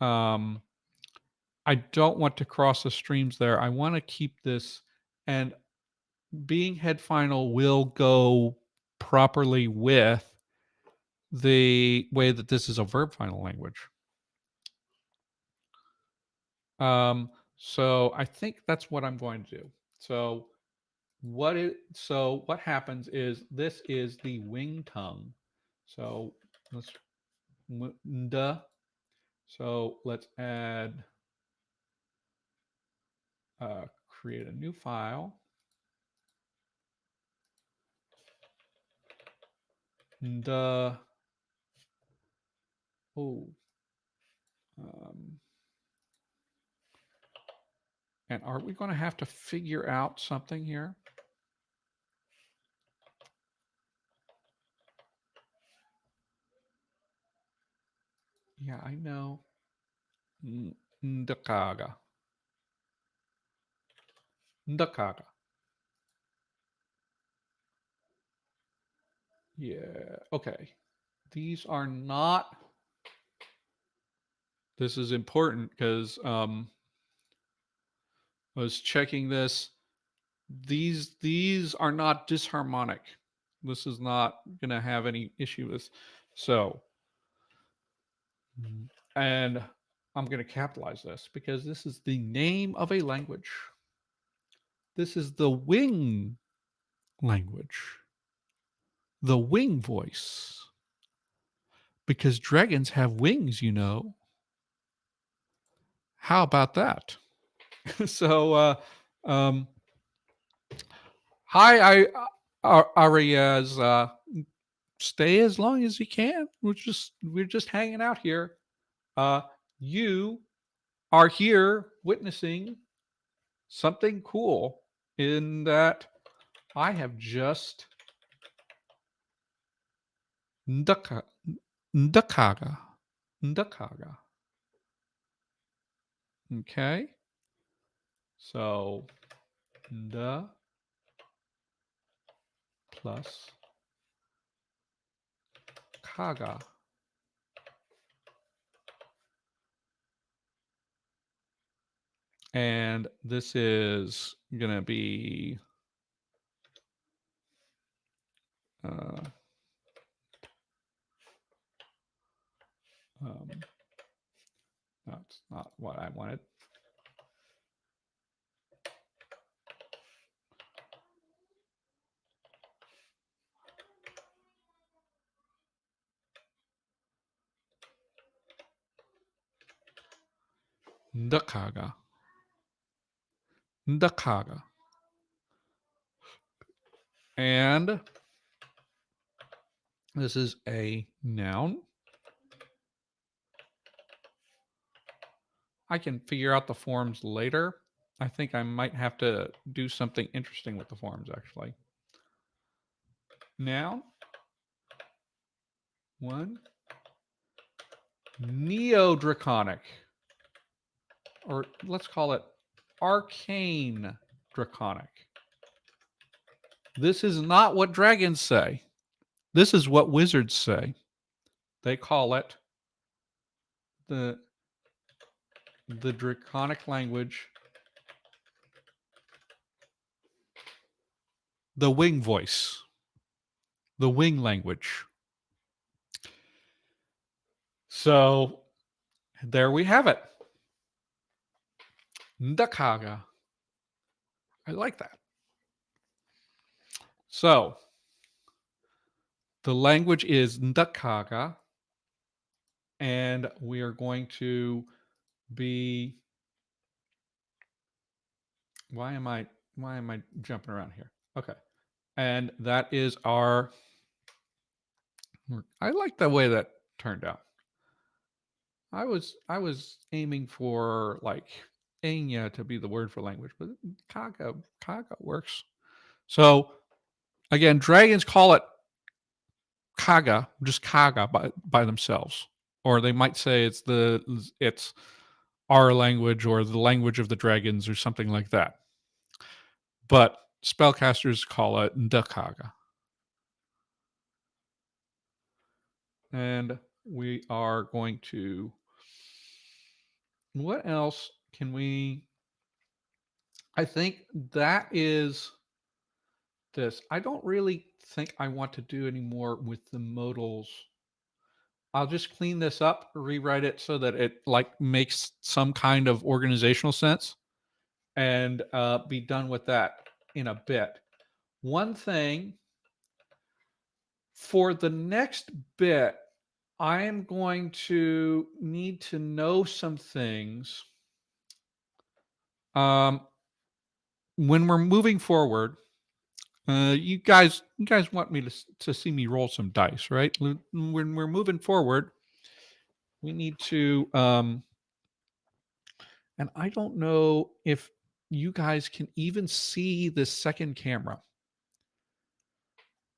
Um, I don't want to cross the streams there. I want to keep this, and being head final will go properly with the way that this is a verb final language. So I think that's what I'm going to do. So what happens is this is the wing tongue. So let's nda. So let's add create a new file. Nda. Oh. Um, and are we going to have to figure out something here? Yeah, I know. Ndakaga. Ndakaga. Yeah. Okay. These are not. This is important because I was checking this. These are not disharmonic. This is not going to have any issue with. So, and I'm going to capitalize this because this is the name of a language. This is the wing language, the wing voice. Because dragons have wings, you know. How about that? so, um, hi, Arias. Stay as long as you can. We're just hanging out here. Uh, you are here witnessing something cool in that I have just ndaka, ndakaga, ndakaga. Okay, so nda plus kaga. And this is going to be uh, um, that's not what I wanted. Ndakaga. Ndakaga. And this is a noun. I can figure out the forms later. I think I might have to do something interesting with the forms, actually. Noun. One. Neo-draconic. Or let's call it arcane draconic. This is not what dragons say. This is what wizards say. They call it the draconic language, the wing voice, the wing language. So there we have it. Ndakaga. I like that. So the language is Ndakaga, and we are going to be. Why am I jumping around here? Okay, and that is our. I like the way that turned out. I was aiming for like Enya to be the word for language, but kaga works. So again, dragons call it kaga, just kaga by themselves, or they might say it's our language or the language of the dragons or something like that. But spellcasters call it ndakaga, and we are going to. What else can we? I think that is this. I don't really think I want to do any more with the modals I'll just clean this up, rewrite it so that it like makes some kind of organizational sense, and be done with that in a bit. One thing for the next bit, I am going to need to know some things. Um, when we're moving forward, you guys want me to see me roll some dice, right? When we're moving forward, we need to. And I don't know if you guys can even see this second camera,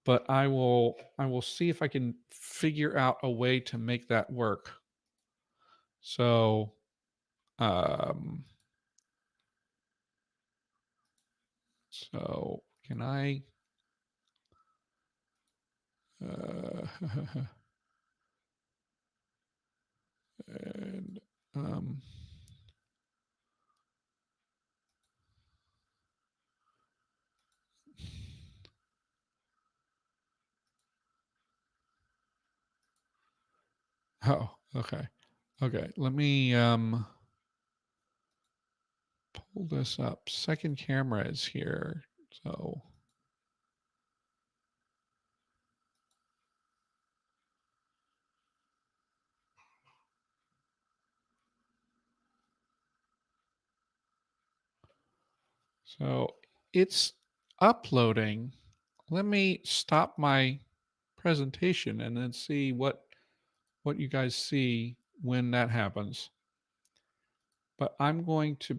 but I will see if I can figure out a way to make that work. So, um, so can I? Uh, and um, oh, okay, okay. Let me pull this up. Second camera is here, so so it's uploading. Let me stop my presentation and then see what you guys see when that happens. But I'm going to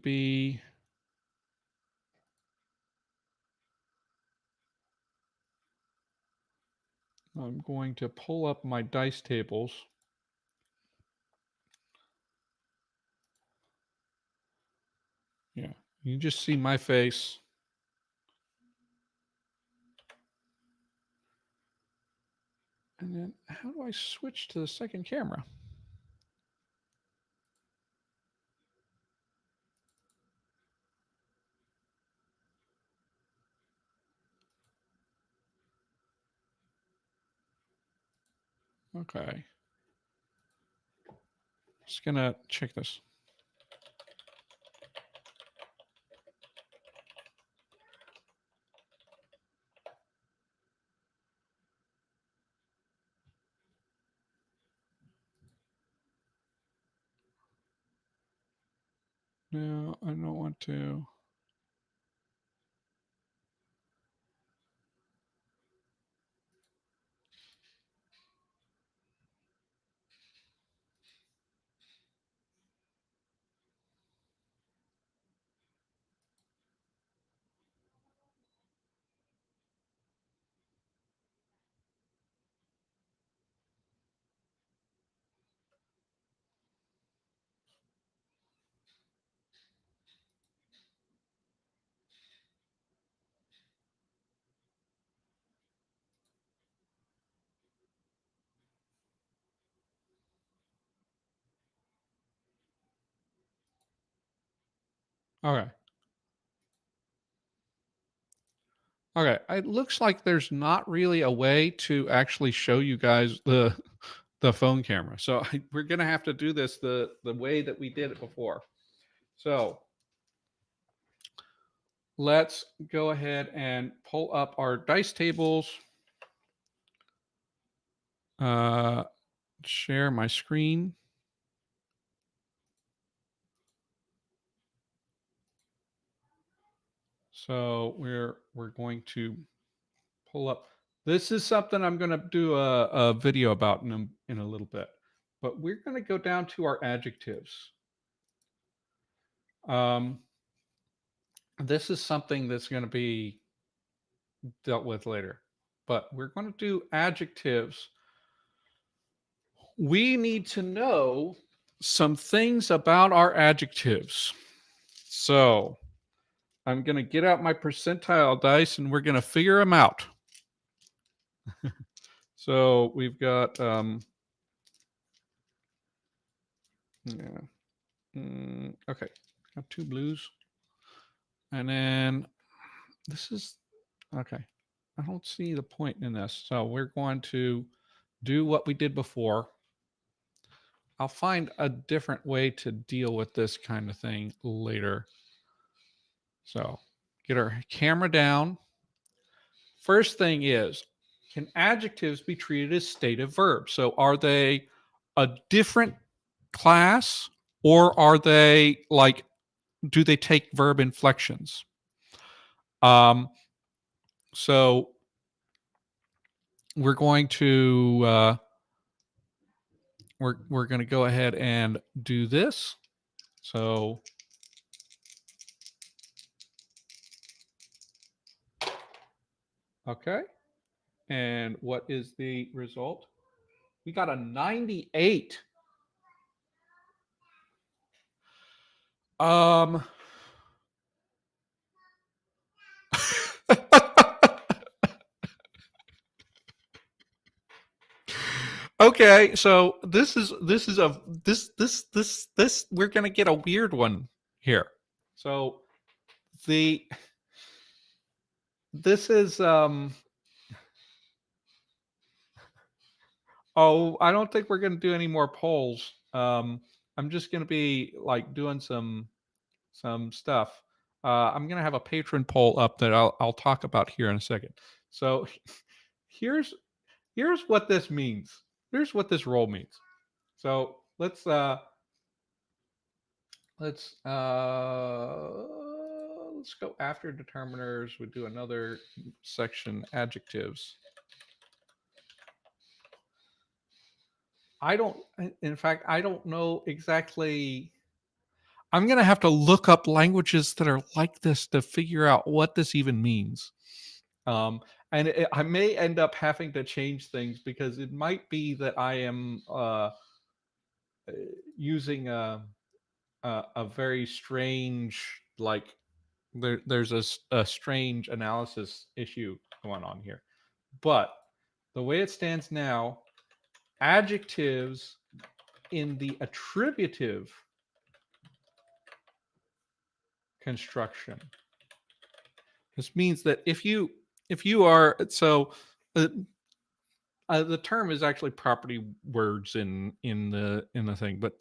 pull up my dice tables. Yeah. You just see my face. And then how do I switch to the second camera? Okay. Just gonna check this. No, I don't want to. Okay. Okay. It looks like there's not really a way to actually show you guys the phone camera. So we're gonna have to do this the way that we did it before. So let's go ahead and pull up our dice tables. Uh, share my screen. So we're going to pull up. This is something I'm going to do a video about in a little bit. But we're going to go down to our adjectives. Um, this is something that's going to be dealt with later. But we're going to do adjectives. We need to know some things about our adjectives. So I'm going to get out my percentile dice and we're going to figure them out. So we've got, yeah, okay, got two blues. And then this is, okay, I don't see the point in this. So we're going to do what we did before. I'll find a different way to deal with this kind of thing later. So get our camera down. First thing is, can adjectives be treated as stative verbs? So are they a different class, or are they like, do they take verb inflections? Um, so we're going to we're going to go ahead and do this. So okay, and what is the result? We got a 98. Um Okay, so this we're gonna get a weird one here. So the this is oh, I don't think we're gonna do any more polls. I'm just gonna be like doing some stuff. I'm gonna have a patron poll up that I'll talk about here in a second. So here's here's what this means. Here's what this role means. So let's let's go after determiners. We do another section, adjectives. I don't, in fact, I don't know exactly. I'm going to have to look up languages that are like this to figure out what this even means. And I may end up having to change things because it might be that I am using a very strange, like there's a strange analysis issue going on here. But the way it stands now, adjectives in the attributive construction. This means that if you are so the term is actually property words in the thing, but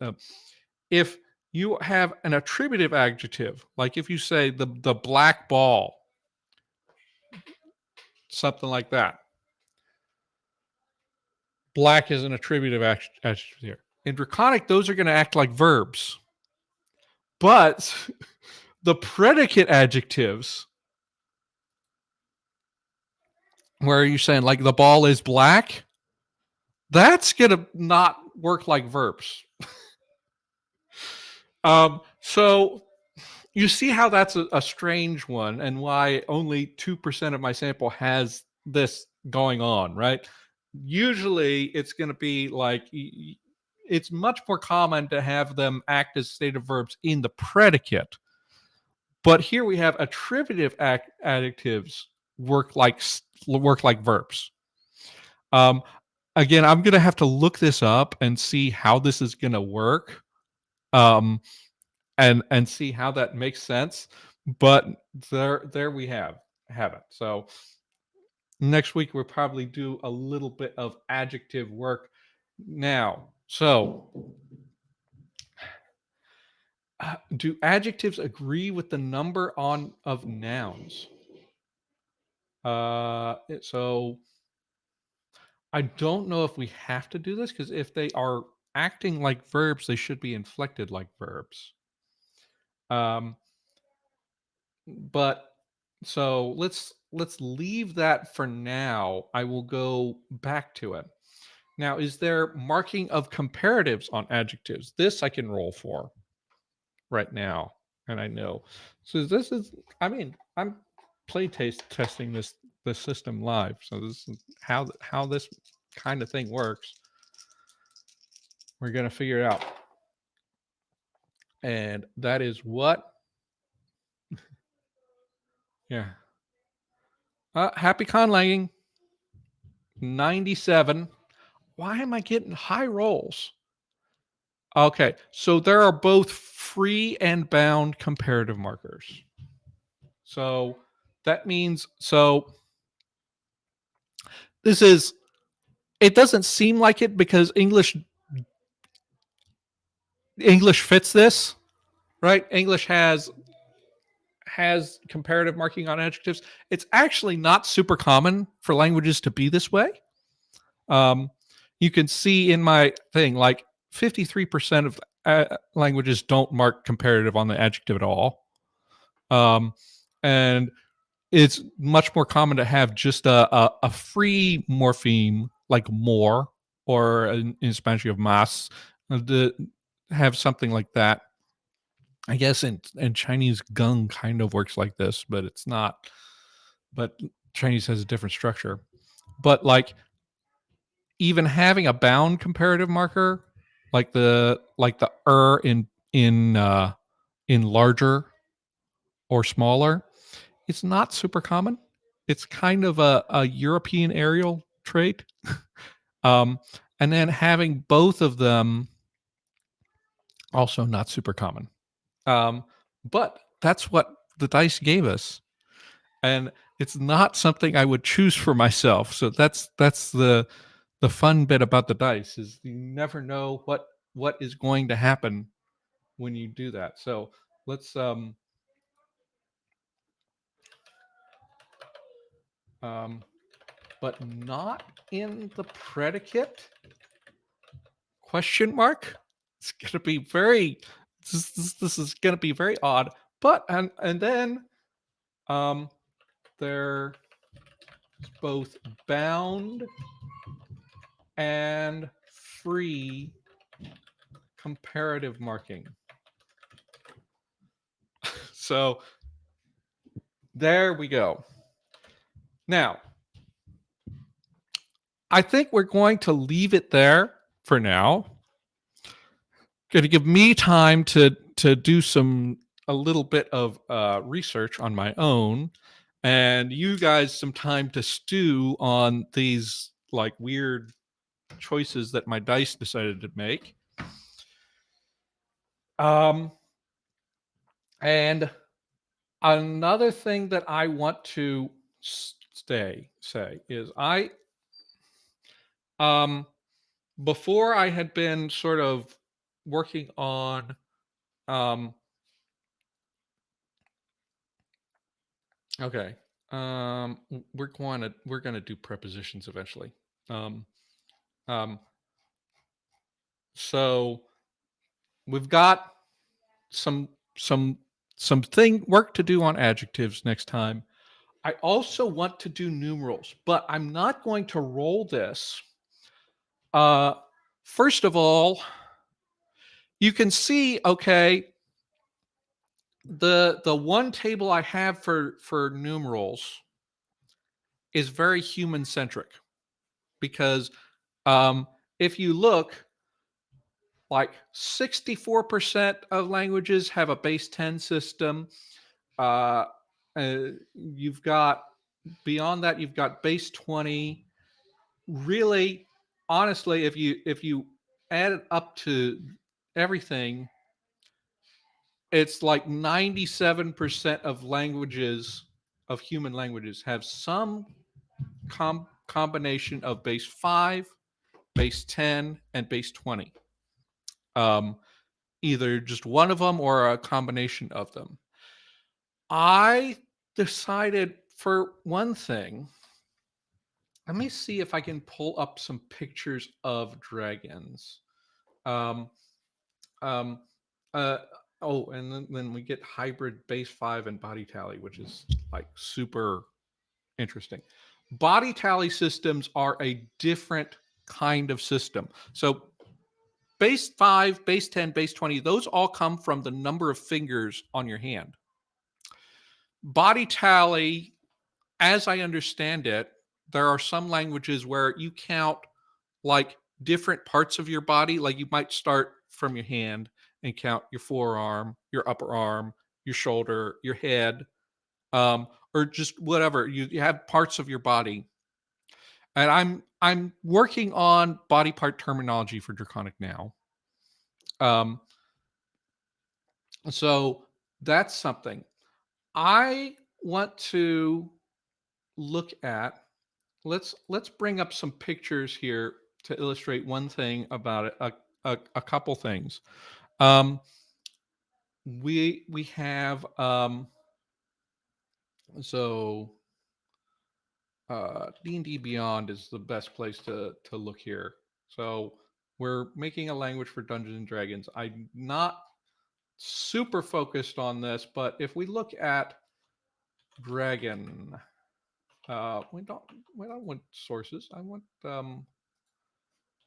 if you have an attributive adjective, like if you say the black ball, something like that. Black is an attributive adjective here. In Draconic, those are going to act like verbs. But the predicate adjectives, where you're saying like the ball is black, that's going to not work like verbs. So you see how that's a strange one, and why only 2% of my sample has this going on, right? Usually it's going to be like, it's much more common to have them act as stative verbs in the predicate. But here we have attributive adjectives work like verbs. Um, Again, I'm going to have to look this up and see how this is going to work. And see how that makes sense. But there we have it. So next week we'll probably do a little bit of adjective work now. So do adjectives agree with the number of nouns? So I don't know if we have to do this, because if they are acting like verbs, they should be inflected like verbs. But so let's leave that for now. I will go back to it. Now, is there marking of comparatives on adjectives? This I can roll for right now, and I know. So this is, I mean, I'm testing this system live. So this is how this kind of thing works. We're gonna figure it out, and that is what. Yeah. Happy conlanging. 97. Why am I getting high rolls? Okay, so there are both free and bound comparative markers. So that means, so this is, it doesn't seem like it because English English fits this, right? English has comparative marking on adjectives. It's actually not super common for languages to be this way. Um, you can see in my thing, like 53% of languages don't mark comparative on the adjective at all. Um, and it's much more common to have just a free morpheme like more, or in Spanish you have más, to have something like that. I guess in Chinese, gung kind of works like this, but it's not. But Chinese has a different structure. But like even having a bound comparative marker, like the in larger or smaller, it's not super common. It's kind of a European aerial trait. Um, and then having both of them also not super common. Um, but that's what the dice gave us, and it's not something I would choose for myself. So that's the fun bit about the dice, is you never know what is going to happen when you do that. So let's um but not in the predicate question mark. It's going to be very this is going to be very odd. But and then um they're both bound and free comparative marking. So there we go. Now, I think we're going to leave it there for now. Going to give me time to do a little bit of research on my own, and you guys some time to stew on these like weird choices that my dice decided to make. And another thing that I want to say is um before I had been sort of working on um okay we're going to do prepositions eventually. um um so we've got some some some thing work to do on adjectives next time. I also want to do numerals, but I'm not going to roll this. uh First of all, you can see, okay, the one table I have for numerals is very human centric, because um, if you look, like 64% of languages have a base 10 system. Uh, you've got, beyond that, you've got base 20. Really, honestly, if you add it up to everything, it's like 97% of languages, of human languages, have some combination of base 5, base 10, and base 20. Um, Either just one of them or a combination of them. I decided, for one thing, let me see if I can pull up some pictures of dragons. Um, um, uh, oh, and then we get hybrid base 5 and body tally, which is like super interesting. Body tally systems are a different kind of system. So base 5, base 10, base 20, those all come from the number of fingers on your hand. Body tally, as I understand it, there are some languages where you count like different parts of your body. Like you might start from your hand and count your forearm, your upper arm, your shoulder, your head, or just whatever. You have parts of your body. And I'm working on body part terminology for Draconic now. Um, so that's something I want to look at. Let's bring up some pictures here to illustrate one thing about it, a couple things. Um, we have so D&D Beyond is the best place to look here. So we're making a language for Dungeons and Dragons. I'm not super focused on this, but if we look at Dragon, we don't want sources. I want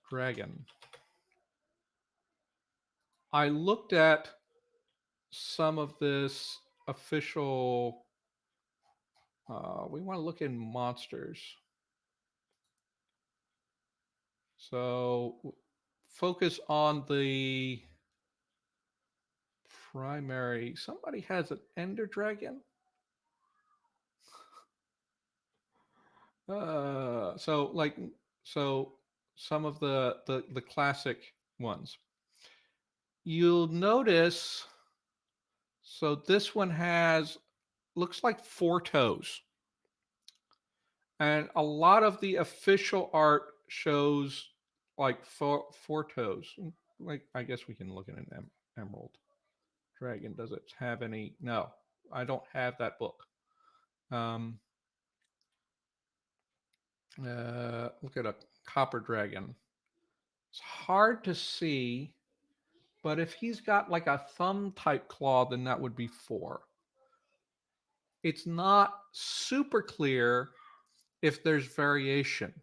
Dragon. I looked at some of this official. We want to look in monsters. So focus on the primary. Somebody has an Ender Dragon. So like so some of the classic ones. You'll notice. So this one has looks like 4 toes, and a lot of the official art shows like four toes. Like I guess we can look at an emerald dragon. Does it have any? No, I don't have that book. Um, Look at a copper dragon. It's hard to see, but if he's got like a thumb type claw, then that would be 4. It's not super clear if there's variation.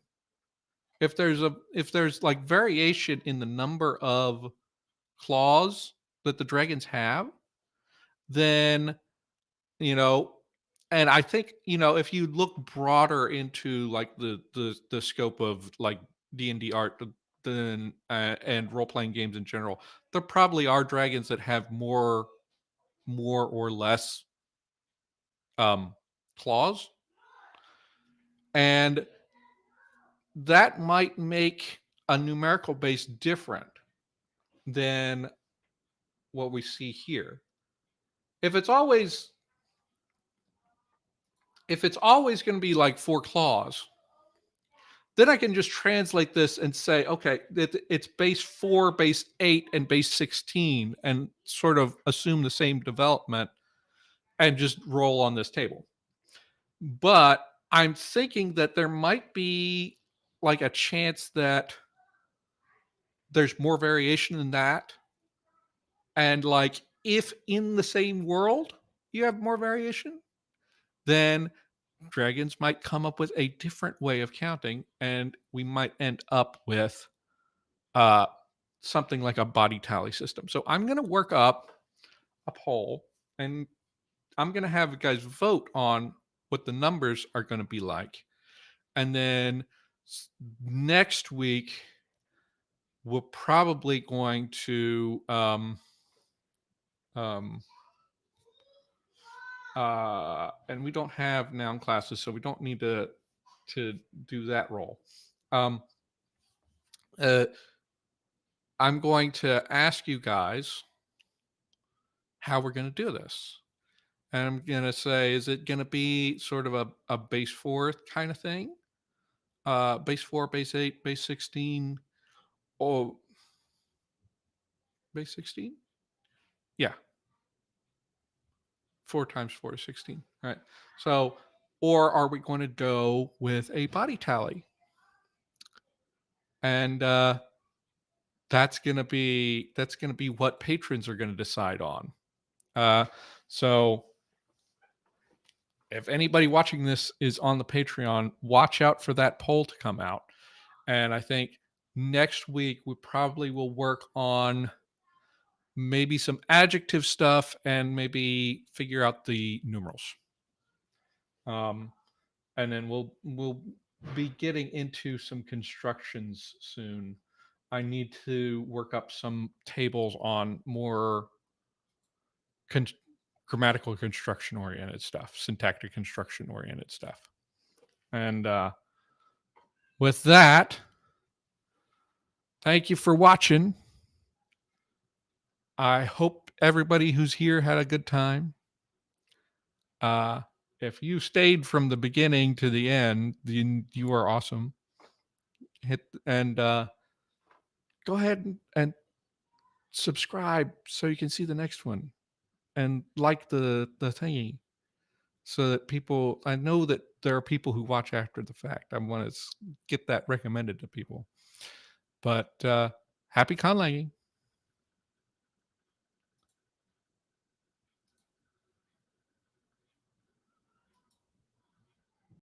If there's like variation in the number of claws that the dragons have, then you know, and I think if you look broader into like the scope of like D&D art, then and role playing games in general, there probably are dragons that have more or less um claws, and that might make a numerical base different than what we see here. If it's always if it's always going to be like 4 claws, then I can just translate this and say, okay, it's base 4, base 8, and base 16, and sort of assume the same development and just roll on this table. But I'm thinking that there might be like a chance that there's more variation than that. And like if in the same world you have more variation, then dragons might come up with a different way of counting, and we might end up with uh, something like a body tally system. So I'm going to work up a poll, and I'm going to have you guys vote on what the numbers are going to be like. And then next week, we're probably going to um, and we don't have noun classes, so we don't need to do that role. Um, uh, I'm going to ask you guys how we're going to do this. And I'm going to say, is it going to be sort of a base 4 kind of thing? Base 4, base 8, base 16, or base 16? Yeah. 4 times 4 is 16. Right. So, or are we going to go with a body tally? And that's going to be what patrons are going to decide on. So if anybody watching this is on the Patreon, watch out for that poll to come out. And I think next week we probably will work on maybe some adjective stuff and maybe figure out the numerals. And then we'll be getting into some constructions soon. I need to work up some tables on more grammatical construction oriented stuff, syntactic construction oriented stuff. And with that, thank you for watching. I hope everybody who's here had a good time. If you stayed from the beginning to the end, then you are awesome. Hit and go ahead and subscribe so you can see the next one, and like the thingy so that people, I know that there are people who watch after the fact. I want to get that recommended to people. But happy conlanging.